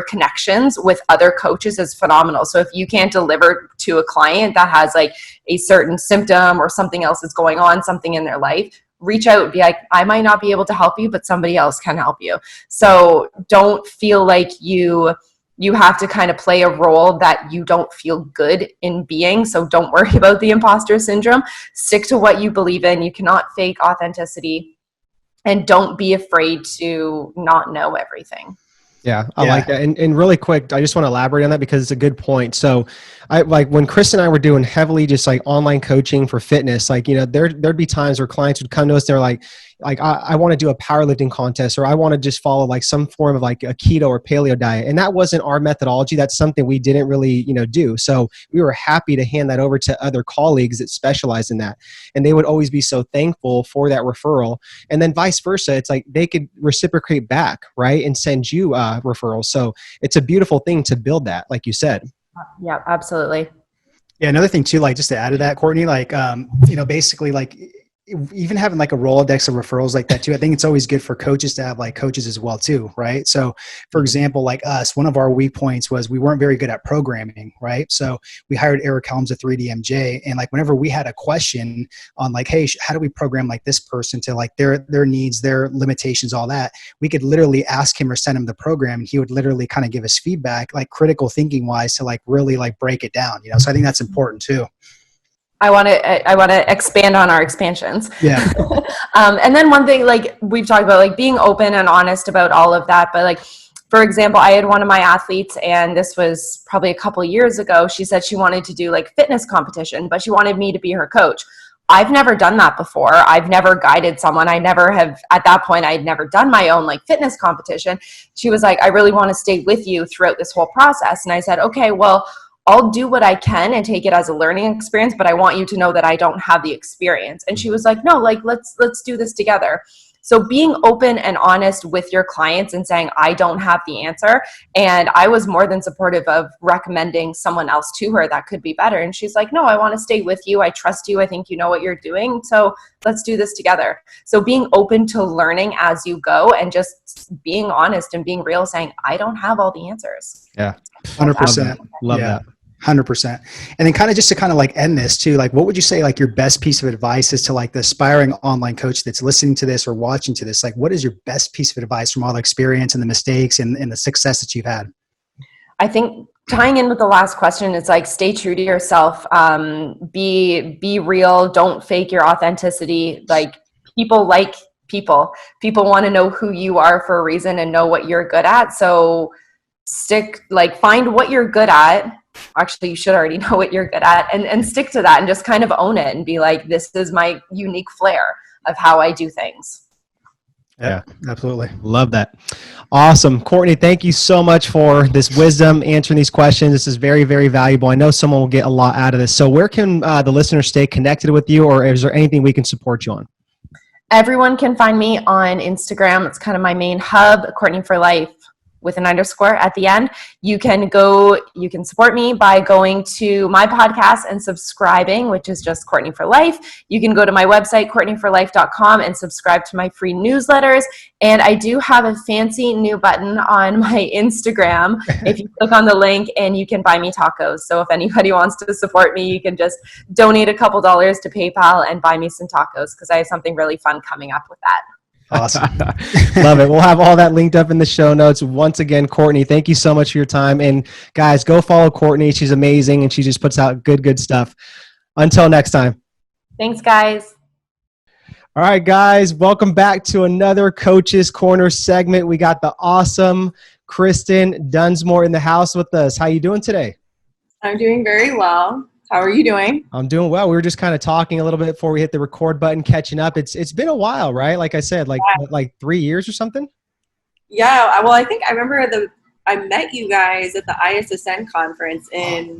connections with other coaches is phenomenal. So if you can't deliver to a client that has like a certain symptom or something else is going on, something in their life, reach out and be like, I might not be able to help you, but somebody else can help you. So don't feel like you have to kind of play a role that you don't feel good in being. So don't worry about the imposter syndrome. Stick to what you believe in. You cannot fake authenticity, and don't be afraid to not know everything. Yeah, I like that. And really quick, I just want to elaborate on that because it's a good point. So I like when Chris and I were doing heavily just like online coaching for fitness, like, you know, there'd be times where clients would come to us, they're like I want to do a powerlifting contest, or I want to just follow like some form of like a keto or paleo diet. And that wasn't our methodology. That's something we didn't really, you know, do. So we were happy to hand that over to other colleagues that specialize in that. And they would always be so thankful for that referral. And then vice versa. It's like they could reciprocate back, right? And send you referrals. So it's a beautiful thing to build that, like you said. Yeah, absolutely. Yeah. Another thing too, like just to add to that, Courtney, like, you know, basically like even having like a Rolodex of referrals like that too, I think it's always good for coaches to have like coaches as well too, right? So for example, like us, one of our weak points was we weren't very good at programming, right? So we hired Eric Helms of 3DMJ, and like whenever we had a question on like, hey, how do we program like this person to like their needs, their limitations, all that, we could literally ask him or send him the program, and he would literally kind of give us feedback, like critical thinking wise, to like really like break it down, you know? So I think that's important too. I want to expand on our expansions. Yeah. And then one thing, like we've talked about, like being open and honest about all of that. But like, for example, I had one of my athletes, and this was probably a couple of years ago. She said she wanted to do like fitness competition, but she wanted me to be her coach. I've never done that before. I've never guided someone. I never have, at that point, I'd never done my own like fitness competition. She was like, I really want to stay with you throughout this whole process. And I said, okay, well, I'll do what I can and take it as a learning experience, but I want you to know that I don't have the experience. And she was like, no, like, let's do this together. So being open and honest with your clients and saying, I don't have the answer. And I was more than supportive of recommending someone else to her that could be better. And she's like, no, I want to stay with you. I trust you. I think you know what you're doing. So let's do this together. So being open to learning as you go, and just being honest and being real, saying, I don't have all the answers. Yeah. 100%. Love that. 100%. And then kind of just to kind of like end this too, like what would you say like your best piece of advice is to like the aspiring online coach that's listening to this or watching to this? Like what is your best piece of advice from all the experience and the mistakes and the success that you've had? I think tying in with the last question, it's like stay true to yourself. Be real. Don't fake your authenticity. Like people want to know who you are for a reason and know what you're good at. So find what you're good at. Actually, you should already know what you're good at, and stick to that, and just kind of own it and be like, this is my unique flair of how I do things. Yeah, absolutely. Love that. Awesome. Courtney, thank you so much for this wisdom, answering these questions. This is very, very valuable. I know someone will get a lot out of this. So where can the listeners stay connected with you, or is there anything we can support you on? Everyone can find me on Instagram. It's kind of my main hub, Courtney for Life, with an underscore at the end. You can support me by going to my podcast and subscribing, which is just Courtney for Life. You can go to my website, CourtneyForLife.com, and subscribe to my free newsletters. And I do have a fancy new button on my Instagram. If you click on the link, and you can buy me tacos. So if anybody wants to support me, you can just donate a couple dollars to PayPal and buy me some tacos, because I have something really fun coming up with that. Awesome. Love it. We'll have all that linked up in the show notes. Once again, Courtney, thank you so much for your time. And guys, go follow Courtney. She's amazing, and she just puts out good stuff. Until next time. Thanks, guys. All right, guys, welcome back to another Coach's Corner segment. We got the awesome Kristen Dunsmore in the house with us. How you doing today? I'm doing very well. How are you doing? I'm doing well. We were just kind of talking a little bit before we hit the record button, catching up. It's been a while, right? Like I said, like 3 years or something? Yeah. Well, I think I remember I met you guys at the ISSN conference in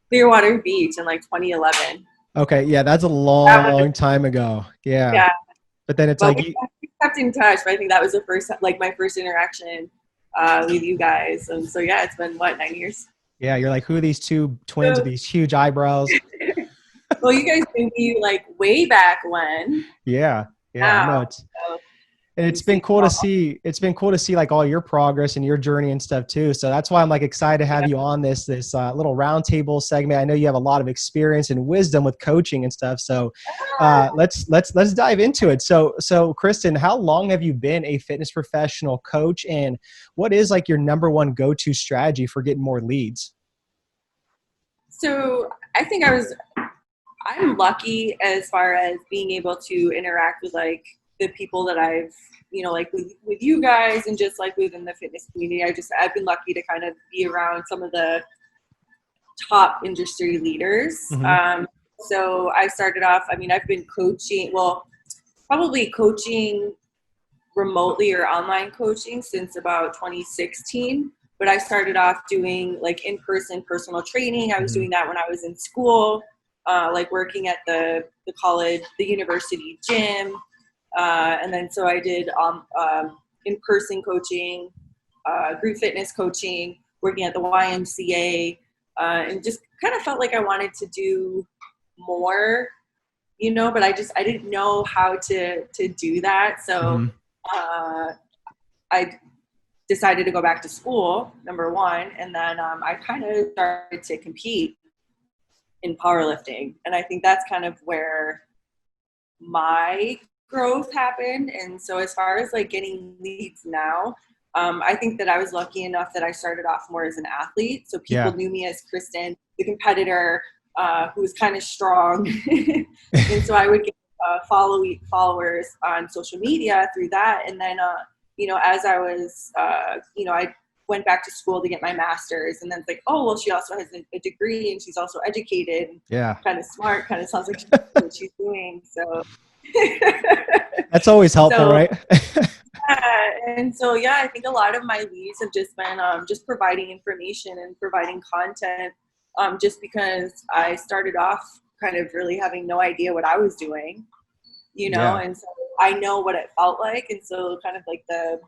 Clearwater Beach in like 2011. Okay, yeah, that's a long time ago. Yeah. But then it's we kept in touch. But I think that was my first interaction with you guys. And so yeah, it's been 9 years. Yeah, you're like, who are these two twins with these huge eyebrows? Well, you guys knew me like way back when. Yeah. No, it's been cool to see. It's been cool to see like all your progress and your journey and stuff too. So that's why I'm like excited to have you on this little roundtable segment. I know you have a lot of experience and wisdom with coaching and stuff. So let's dive into it. So Kristen, how long have you been a fitness professional coach, and what is like your number one go-to strategy for getting more leads? So I think I'm lucky as far as being able to interact with like the people that I've, like with you guys and just like within the fitness community. I've been lucky to kind of be around some of the top industry leaders. Mm-hmm. So I started off, I've been probably coaching remotely or online coaching since about 2016. But I started off doing like in-person personal training. I was doing that when I was in school, like working at the college, the university gym. And then so I did in-person coaching, group fitness coaching, working at the YMCA, and just kind of felt like I wanted to do more, but I didn't know how to do that. So I decided to go back to school, number one, and then I kind of started to compete in powerlifting. And I think that's kind of where my growth happened. And so as far as like getting leads now, I think that I was lucky enough that I started off more as an athlete. So people knew me as Kristen, the competitor, who was kind of strong. And so I would get followers on social media through that. And then, as I was, I went back to school to get my master's, and then it's like, oh, well, she also has a degree and she's also educated. Yeah. Kind of smart, kind of sounds like she knows what she's doing. So that's always helpful, right? And so, I think a lot of my leads have just been just providing information and providing content, just because I started off kind of really having no idea what I was doing, and so I know what it felt like. And so kind of like the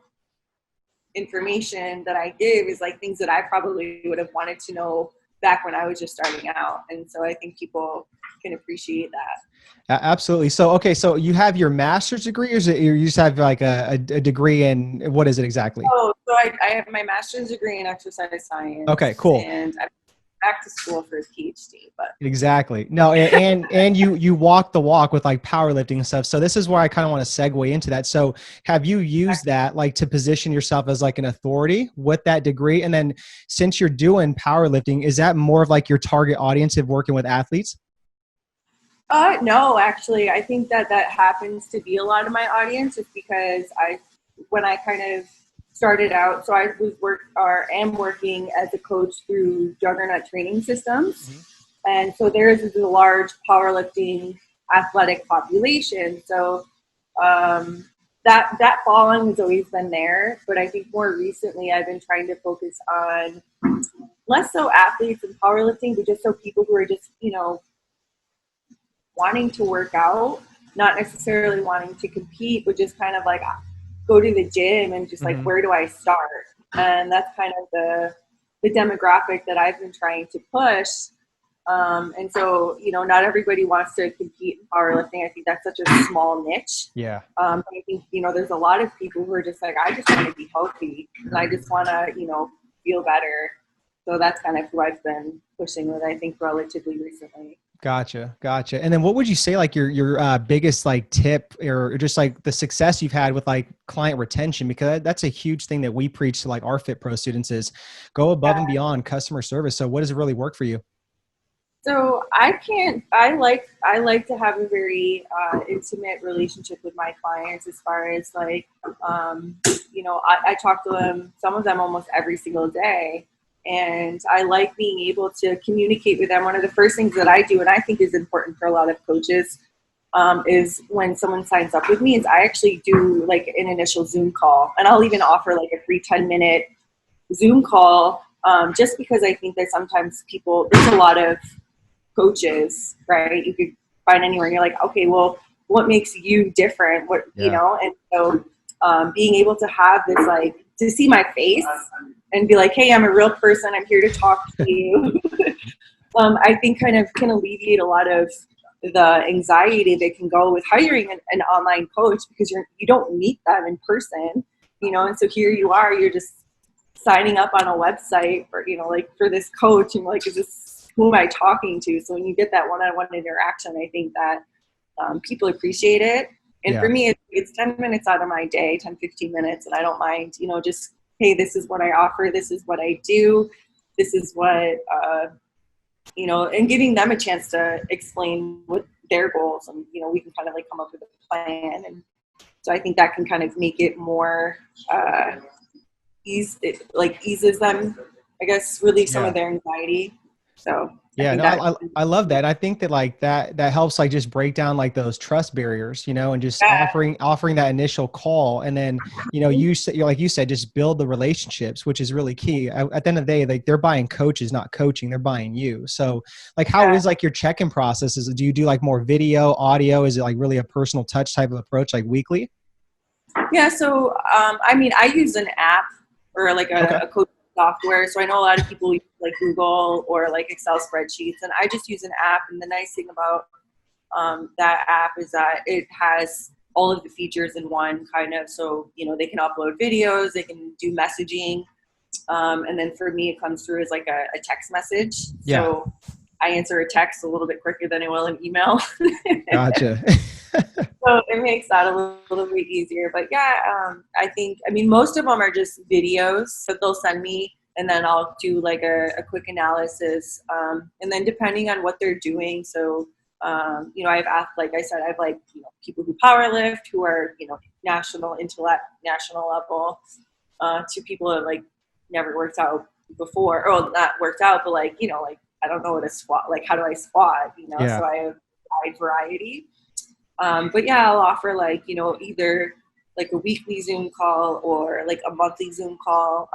information that I give is like things that I probably would have wanted to know back when I was just starting out. And so I think people can appreciate that. Absolutely. So, okay. So you have your master's degree, or is it, you just have like a degree in, what is it exactly? Oh, so I have my master's degree in exercise science. Okay, cool. And I'm back to school for his PhD, but exactly. No, and you walk the walk with like powerlifting and stuff. So this is where I kind of want to segue into that. So have you used that like to position yourself as like an authority with that degree? And then since you're doing powerlifting, is that more of like your target audience of working with athletes? No, actually, I think that happens to be a lot of my audience, just because when I kind of started out, so I am working as a coach through Juggernaut Training Systems. And so theirs is a large powerlifting athletic population. So that following has always been there, but I think more recently I've been trying to focus on less so athletes and powerlifting, but just so people who are just, wanting to work out, not necessarily wanting to compete, but just kind of like go to the gym and just like, where do I start? And that's kind of the demographic that I've been trying to push. And so, not everybody wants to compete in powerlifting. I think that's such a small niche. Yeah. I think, there's a lot of people who are just like, I just want to be healthy and I just want to, feel better. So that's kind of who I've been pushing with, I think, relatively recently. Gotcha. And then what would you say like your biggest like tip or just like the success you've had with like client retention? Because that's a huge thing that we preach to like our Fit Pro students is go above and beyond customer service. So what does it really work for you? So I like to have a very intimate relationship with my clients as far as like, I talk to them, some of them almost every single day. And I like being able to communicate with them. One of the first things that I do, and I think is important for a lot of coaches, is when someone signs up with me is I actually do like an initial Zoom call, and I'll even offer like a free 10-minute Zoom call, just because I think that sometimes there's a lot of coaches, right? You could find anywhere and you're like, okay, well, what makes you different? And so being able to have this, like, to see my face and be like, hey, I'm a real person. I'm here to talk to you. I think kind of can alleviate a lot of the anxiety that can go with hiring an online coach, because you don't meet them in person, and so here you are, you're just signing up on a website for, like for this coach, and like, who am I talking to? So when you get that one-on-one interaction, I think that people appreciate it. And for me, it's 10 minutes out of my day, 10, 15 minutes. And I don't mind, just, hey, this is what I offer. This is what I do. This is what, and giving them a chance to explain what their goals, and, we can kind of like come up with a plan. And so I think that can kind of make it more, eases them, I guess, relieve some of their anxiety. So I love that. I think that like that helps like just break down like those trust barriers, and just offering that initial call, and then like you said, just build the relationships, which is really key. At the end of the day, like they're buying coaches, not coaching. They're buying you. So like, how is like your check-in process? Do you do like more video, audio? Is it like really a personal touch type of approach, like weekly? Yeah. So I use an app or like a coach software. So I know a lot of people use like Google or like Excel spreadsheets, and I just use an app. And the nice thing about that app is that it has all of the features in one kind of, so, they can upload videos, they can do messaging. And then for me, it comes through as like a text message. Yeah. So I answer a text a little bit quicker than I will an email. Gotcha. So it makes that a little bit easier. But I think, most of them are just videos that they'll send me, and then I'll do like a quick analysis. And then depending on what they're doing. So, I've asked, like I said, I've like, people who power lift, who are, national level, to people that like never worked out before, or not worked out, but like, like, I don't know what a squat, like, how do I squat, so I have a wide variety. But I'll offer like, either like a weekly Zoom call or like a monthly Zoom call.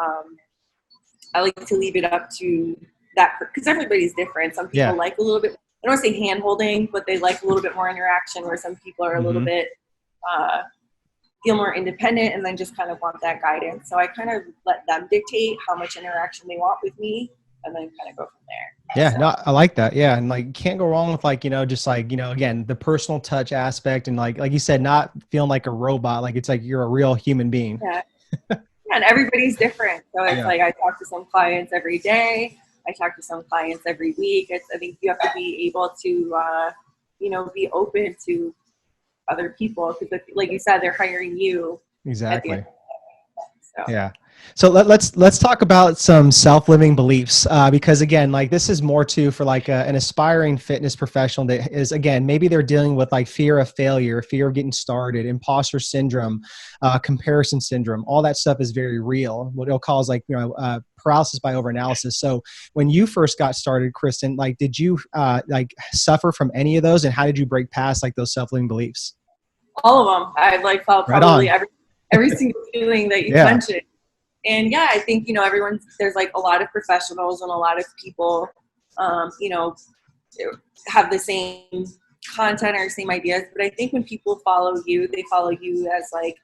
I like to leave it up to that, because everybody's different. Some people like a little bit, I don't want to say hand holding, but they like a little bit more interaction, where some people are a little bit, feel more independent and then just kind of want that guidance. So I kind of let them dictate how much interaction they want with me, and then kind of go from there. Yeah, So. no, I like that. Yeah. And like, can't go wrong with like, just like, again, the personal touch aspect, and like you said, not feeling like a robot, like it's like you're a real human being. Yeah. And everybody's different. So it's like, I talk to some clients every day. I talk to some clients every week. I think you have to be able to, be open to other people, because like you said, they're hiring you. Exactly. So. Yeah. So let's talk about some self-limiting beliefs, because again, like this is more too for like an aspiring fitness professional that is, again, maybe they're dealing with like fear of failure, fear of getting started, imposter syndrome, comparison syndrome. All that stuff is very real. What it'll cause like, paralysis by overanalysis. So when you first got started, Kristen, like, did you like suffer from any of those, and how did you break past like those self-limiting beliefs? All of them. I've like felt probably every single feeling that you mentioned. And I think, there's like a lot of professionals and a lot of people, have the same content or same ideas. But I think when people follow you, they follow you as like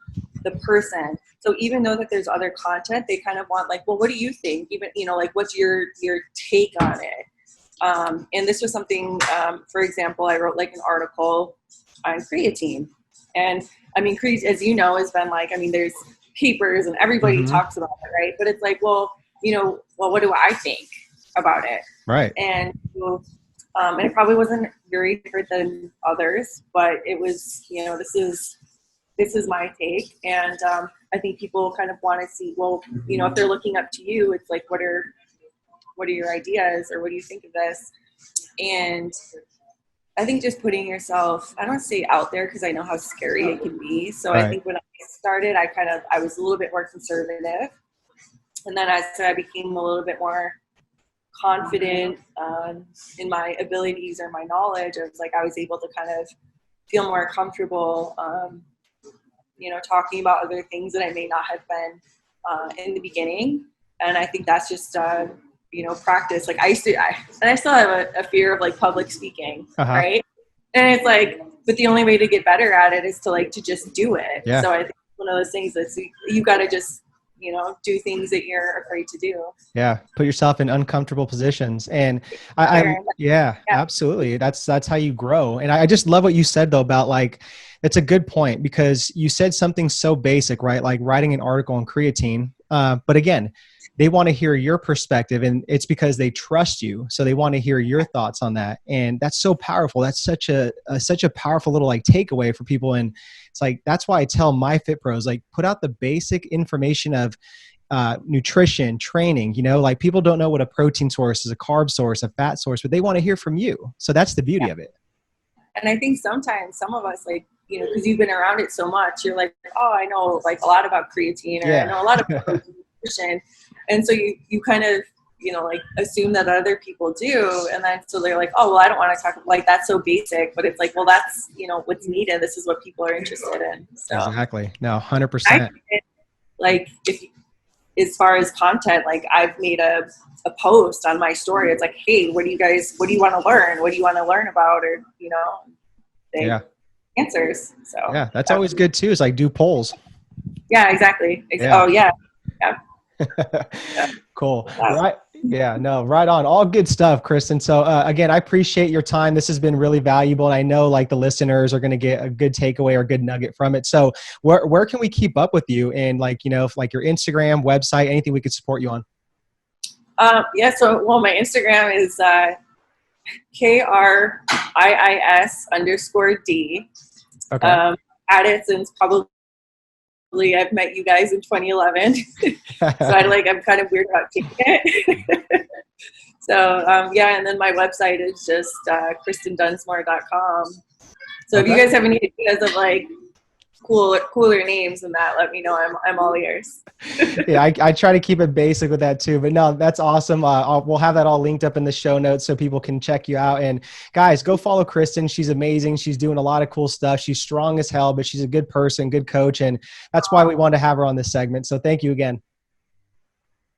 the person. So even though that there's other content, they kind of want like, well, what do you think? Even, like, what's your take on it? And this was something, for example, I wrote like an article on creatine. And creatine, as you know, has been like, there's papers and everybody talks about it, right? But it's like, well, what do I think about it? Right. And and it probably wasn't very different than others, but it was, this is my take. And I think people kind of want to see, well, if they're looking up to you, it's like, what are your ideas, or what do you think of this? And I think just putting yourself, I don't want to say out there, because I know how scary it can be. So I think when I started, I was a little bit more conservative. And then as I became a little bit more confident in my abilities or my knowledge, I was able to kind of feel more comfortable, talking about other things that I may not have been in the beginning. And I think that's just, practice. Like I still have a fear of like public speaking, right? And it's like, but the only way to get better at it is to just do it. Yeah. So I think it's one of those things that's, you got to just, do things that you're afraid to do. Yeah. Put yourself in uncomfortable positions. And yeah, absolutely. That's how you grow. And I just love what you said though, about like, it's a good point, because you said something so basic, right? Like writing an article on creatine. But again, they want to hear your perspective, and it's because they trust you. So they want to hear your thoughts on that. And that's so powerful. That's such a powerful little like takeaway for people. And it's like, that's why I tell my fit pros, like, put out the basic information of nutrition, training, like people don't know what a protein source is, a carb source, a fat source, but they want to hear from you. So that's the beauty of it. And I think sometimes some of us, like, because you've been around it so much, you're like, oh, I know like a lot about creatine, or I know a lot about nutrition. And so you kind of, like assume that other people do. And then so they're like, oh, well, I don't want to talk, like, that's so basic. But it's like, well, that's, what's needed. This is what people are interested in. So exactly. No, 100%. Like, as far as content, like I've made a post on my story. It's like, hey, what do you want to learn? What do you want to learn about? Or, answers. So yeah, that's always good too. Is like do polls. Yeah, exactly. Yeah. Oh yeah. Cool. Right. Yeah, no, right on. All good stuff, Kristen. So again, I appreciate your time. This has been really valuable. And I know like the listeners are going to get a good takeaway or a good nugget from it. So where can we keep up with you? And like, if like your Instagram, website, anything we could support you on? So my Instagram is KRIIS_D. Okay. At it since probably I've met you guys in 2011. So I'm kind of weird about taking it. So and then my website is just KristenDunsmore.com. So if you guys have any ideas of like cooler names than that, let me know. I'm all ears. Yeah, I try to keep it basic with that too, but no, that's awesome. We'll have that all linked up in the show notes so people can check you out. And guys, go follow Kristen. She's amazing. She's doing a lot of cool stuff. She's strong as hell, but she's a good person, good coach. And that's why we wanted to have her on this segment. So thank you again.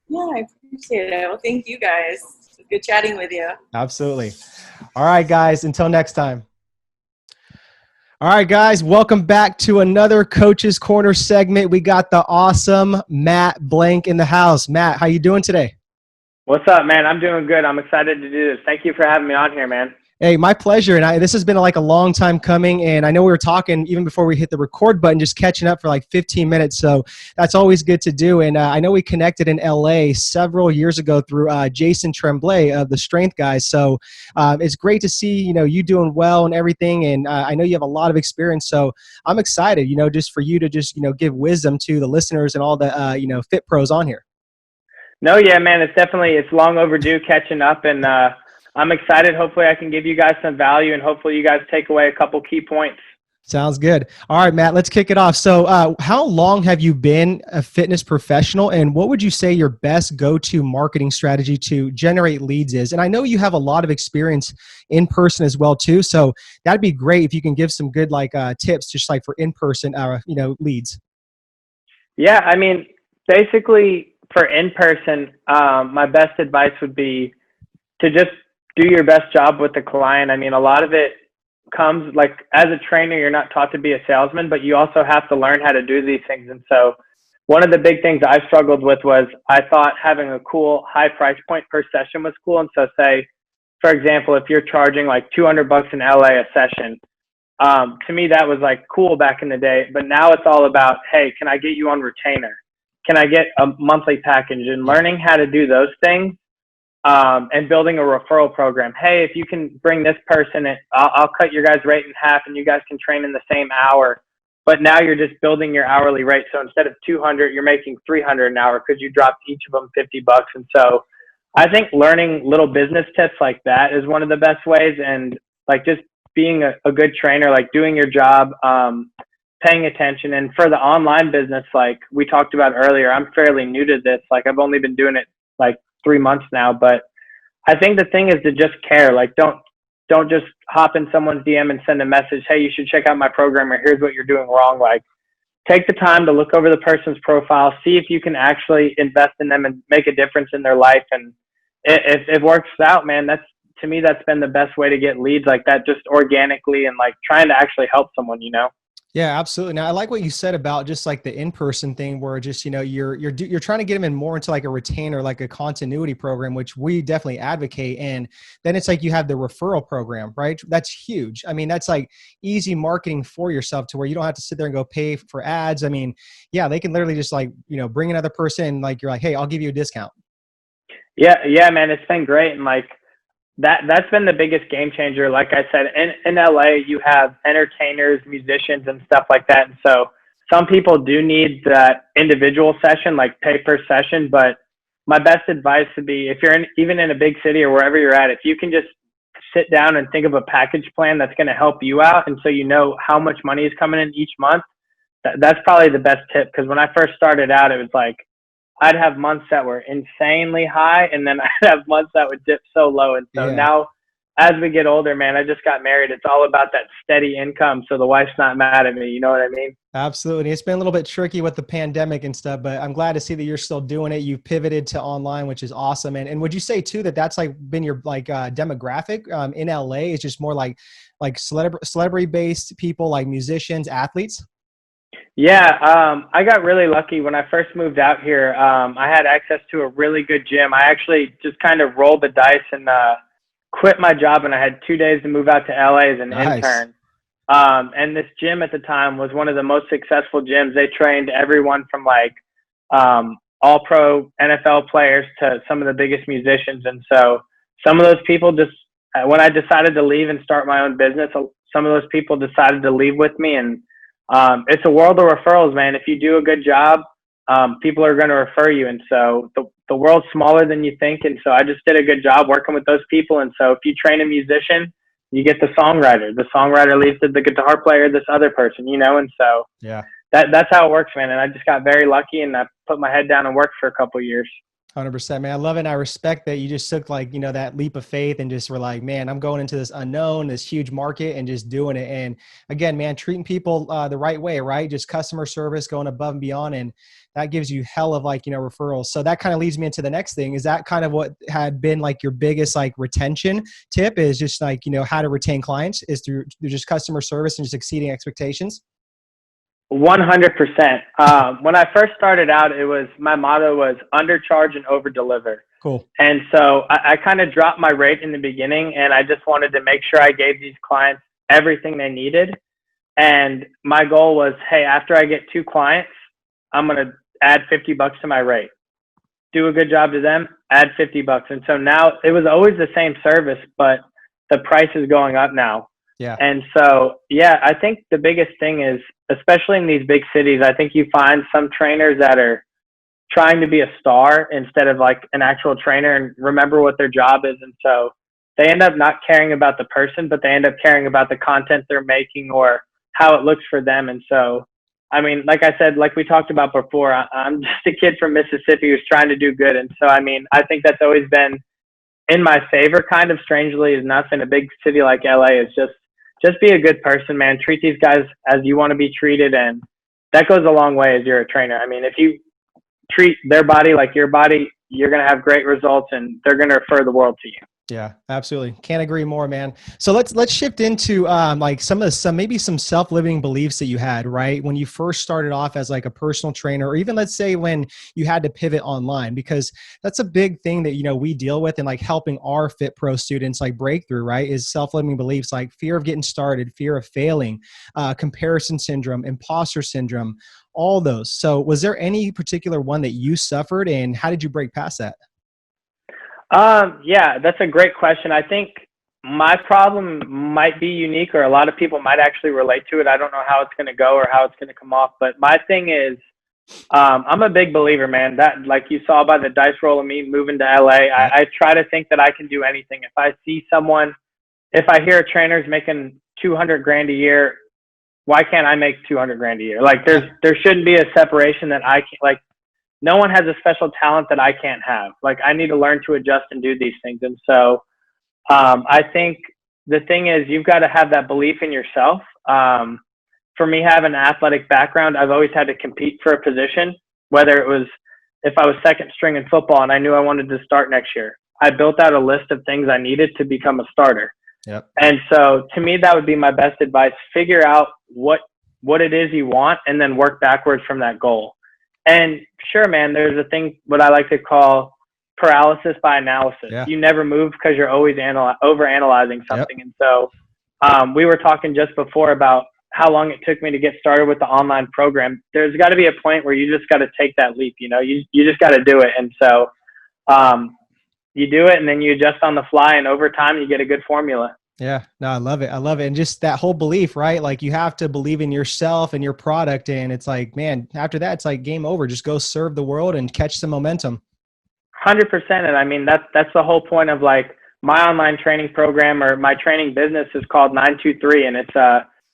Yeah, I appreciate it. Well, thank you guys. It's good chatting with you. Absolutely. All right, guys, until next time. All right, guys, welcome back to another Coach's Corner segment. We got the awesome Matt Blank in the house. Matt, how you doing today? What's up, man? I'm doing good. I'm excited to do this. Thank you for having me on here, man. Hey, my pleasure. And this has been like a long time coming. And I know we were talking even before we hit the record button, just catching up for like 15 minutes. So that's always good to do. And I know we connected in LA several years ago through Jason Tremblay of the Strength Guys. So it's great to see, you doing well and everything. And I know you have a lot of experience. So I'm excited, just for you to just, give wisdom to the listeners and all the, fit pros on here. No, yeah, man, it's long overdue catching up. And, I'm excited. Hopefully I can give you guys some value, and hopefully you guys take away a couple key points. Sounds good. All right, Matt, let's kick it off. So how long have you been a fitness professional, and what would you say your best go-to marketing strategy to generate leads is? And I know you have a lot of experience in person as well too. So that'd be great if you can give some good tips just like for in-person leads. Yeah, I mean, basically for in-person, my best advice would be to just do your best job with the client. I mean, a lot of it comes like as a trainer, you're not taught to be a salesman, but you also have to learn how to do these things. And so one of the big things I struggled with was I thought having a cool high price point per session was cool. And so say, for example, if you're charging like $200 in LA a session, to me, that was like cool back in the day, but now it's all about, hey, can I get you on retainer? Can I get a monthly package? And learning how to do those things. And building a referral program. Hey, if you can bring this person in, I'll cut your guys' rate in half and you guys can train in the same hour. But now you're just building your hourly rate. So instead of 200, you're making 300 an hour because you dropped each of them $50. And so I think learning little business tips like that is one of the best ways. And like just being a good trainer, like doing your job, paying attention. And for the online business, like we talked about earlier, I'm fairly new to this. Like I've only been doing it like 3 months now, but I think the thing is to just care. Like don't don't just hop in someone's DM and send a message, hey, you should check out my program, or here's what you're doing wrong. Like, take the time to look over the person's profile, see if you can actually invest in them and make a difference in their life. And if it works out, man, to me, that's been the best way to get leads like that, just organically, and like trying to actually help someone, you know? Yeah, absolutely. Now, I like what you said about just like the in-person thing, where just, you know, you're trying to get them in more into like a retainer, like a continuity program, which we definitely advocate. And then it's like you have the referral program, right? That's huge. I mean, that's like easy marketing for yourself, to where you don't have to sit there and go pay for ads. I mean, yeah, they can literally just like, you know, bring another person, like you're like, hey, I'll give you a discount. Yeah, man, it's been great. And like, that's been the biggest game changer. Like I said, in LA, you have entertainers, musicians, and stuff like that. And so some people do need that individual session, like pay per session. But my best advice would be, if you're even in a big city or wherever you're at, if you can just sit down and think of a package plan that's going to help you out, and so you know how much money is coming in each month, that's probably the best tip. Because when I first started out, it was like, I'd have months that were insanely high, and then I'd have months that would dip so low. And so now, as we get older, man, I just got married. It's all about that steady income, so the wife's not mad at me. You know what I mean? Absolutely. It's been a little bit tricky with the pandemic and stuff, but I'm glad to see that you're still doing it. You've pivoted to online, which is awesome. And would you say too that that's like been your like demographic in LA? It's just more like celebrity based people, like musicians, athletes? Yeah, I got really lucky when I first moved out here. I had access to a really good gym. I actually just kind of rolled the dice and quit my job, and I had 2 days to move out to LA as an intern. And this gym at the time was one of the most successful gyms. They trained everyone from like all pro NFL players to some of the biggest musicians. And so some of those people just, when I decided to leave and start my own business, some of those people decided to leave with me. And it's a world of referrals, man. If you do a good job, people are going to refer you. And so the world's smaller than you think. And so I just did a good job working with those people. And so if you train a musician, you get the songwriter. The songwriter leads to the guitar player, this other person, you know? And so that's how it works, man. And I just got very lucky, and I put my head down and worked for a couple of years. 100%, man. I love it. And I respect that you just took like, you know, that leap of faith and just were like, man, I'm going into this unknown, this huge market, and just doing it. And again, man, treating people the right way, right? Just customer service, going above and beyond. And that gives you hell of like, you know, referrals. So that kind of leads me into the next thing. Is that kind of what had been like your biggest like retention tip, is just like, you know, how to retain clients is through just customer service and just exceeding expectations? 100%. When I first started out, my motto was undercharge and over deliver. Cool. And so I kind of dropped my rate in the beginning, and I just wanted to make sure I gave these clients everything they needed. And my goal was, hey, after I get 2 clients, I'm going to add $50 to my rate. Do a good job to them, add $50. And so now it was always the same service, but the price is going up now. Yeah. And so, yeah, I think the biggest thing is, especially in these big cities, I think you find some trainers that are trying to be a star instead of like an actual trainer and remember what their job is. And so they end up not caring about the person, but they end up caring about the content they're making or how it looks for them. And so, I mean, like I said, like we talked about before, I'm just a kid from Mississippi who's trying to do good. And so, I mean, I think that's always been in my favor, kind of strangely enough, in a big city like LA, is just be a good person, man. Treat these guys as you want to be treated. And that goes a long way as you're a trainer. I mean, if you treat their body like your body, you're going to have great results, and they're going to refer the world to you. Yeah, absolutely. Can't agree more, man. So let's shift into like some self-limiting beliefs that you had, right? When you first started off as like a personal trainer, or even let's say when you had to pivot online, because that's a big thing that, you know, we deal with in like helping our Fit Pro students like break through, right? Is self-limiting beliefs like fear of getting started, fear of failing, comparison syndrome, imposter syndrome, all those. So was there any particular one that you suffered, and how did you break past that? Yeah, that's a great question. I think my problem might be unique, or a lot of people might actually relate to it. I don't know how it's going to go or how it's going to come off, but my thing is, I'm a big believer, man, that like you saw by the dice roll of me moving to LA, I try to think that I can do anything. If I hear a trainer's making 200 grand a year, why can't I make 200 grand a year? Like there shouldn't be a separation that I can't, like, no one has a special talent that I can't have. Like, I need to learn to adjust and do these things. And so I think the thing is, you've got to have that belief in yourself. For me, having an athletic background, I've always had to compete for a position, whether it was if I was second string in football and I knew I wanted to start next year. I built out a list of things I needed to become a starter. Yep. And so to me, that would be my best advice. Figure out what it is you want and then work backwards from that goal. And sure, man, there's a thing, what I like to call paralysis by analysis. Yeah. You never move because you're always overanalyzing something. Yep. And so we were talking just before about how long it took me to get started with the online program. There's got to be a point where you just got to take that leap. You know, you just got to do it. And so you do it and then you adjust on the fly, and over time you get a good formula. Yeah, no, I love it. I love it. And just that whole belief, right? Like you have to believe in yourself and your product. And it's like, man, after that, it's like game over. Just go serve the world and catch some momentum. 100%. And I mean, that's the whole point of like my online training program, or my training business is called 923. And it's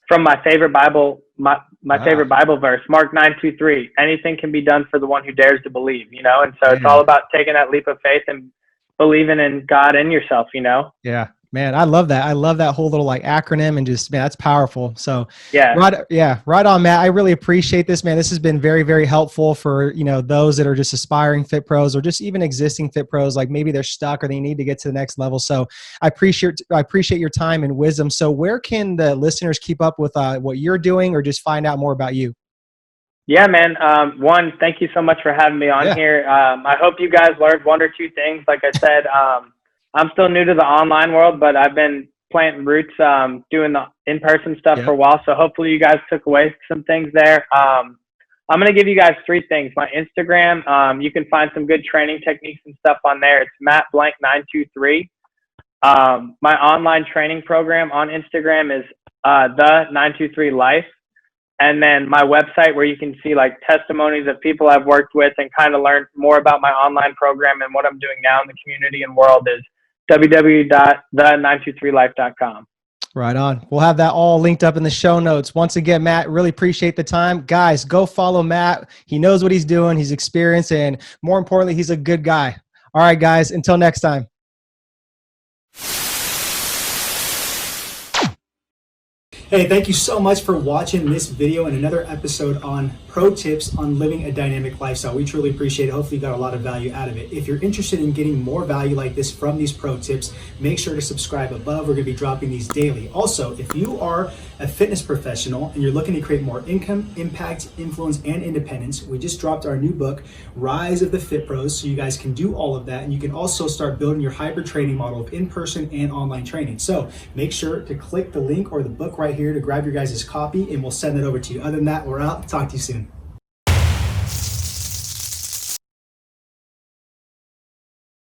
from my favorite Bible, my favorite Bible verse, Mark 9:23. Anything can be done for the one who dares to believe, you know? And so it's all about taking that leap of faith and believing in God and yourself, you know? Yeah. Man, I love that. I love that whole little like acronym, and just, man, that's powerful. So yeah, right on, Matt. I really appreciate this, man. This has been very, very helpful for, you know, those that are just aspiring fit pros, or just even existing fit pros, like maybe they're stuck or they need to get to the next level. So I appreciate your time and wisdom. So where can the listeners keep up with what you're doing, or just find out more about you? Yeah, man. One, thank you so much for having me on here. I hope you guys learned one or two things. Like I said, I'm still new to the online world, but I've been planting roots, doing the in-person stuff for a while. So hopefully you guys took away some things there. I'm going to give you guys three things. My Instagram, you can find some good training techniques and stuff on there. It's mattblank923. My online training program on Instagram is the 923 Life. And then my website, where you can see like testimonies of people I've worked with and kind of learn more about my online program and what I'm doing now in the community and world, is www.the923life.com. Right on. We'll have that all linked up in the show notes. Once again, Matt, really appreciate the time. Guys, go follow Matt. He knows what he's doing. He's experienced, and more importantly, he's a good guy. All right, guys, until next time. Hey, thank you so much for watching this video and another episode on pro tips on living a dynamic lifestyle. We truly appreciate it. Hopefully you got a lot of value out of it. If you're interested in getting more value like this from these pro tips, make sure to subscribe above. We're going to be dropping these daily. Also, if you are a fitness professional and you're looking to create more income, impact, influence, and independence, we just dropped our new book, Rise of the Fit Pros, so you guys can do all of that. And you can also start building your hybrid training model of in-person and online training. So make sure to click the link or the book right here to grab your guys' copy, and we'll send it over to you. Other than that, we're out. Talk to you soon.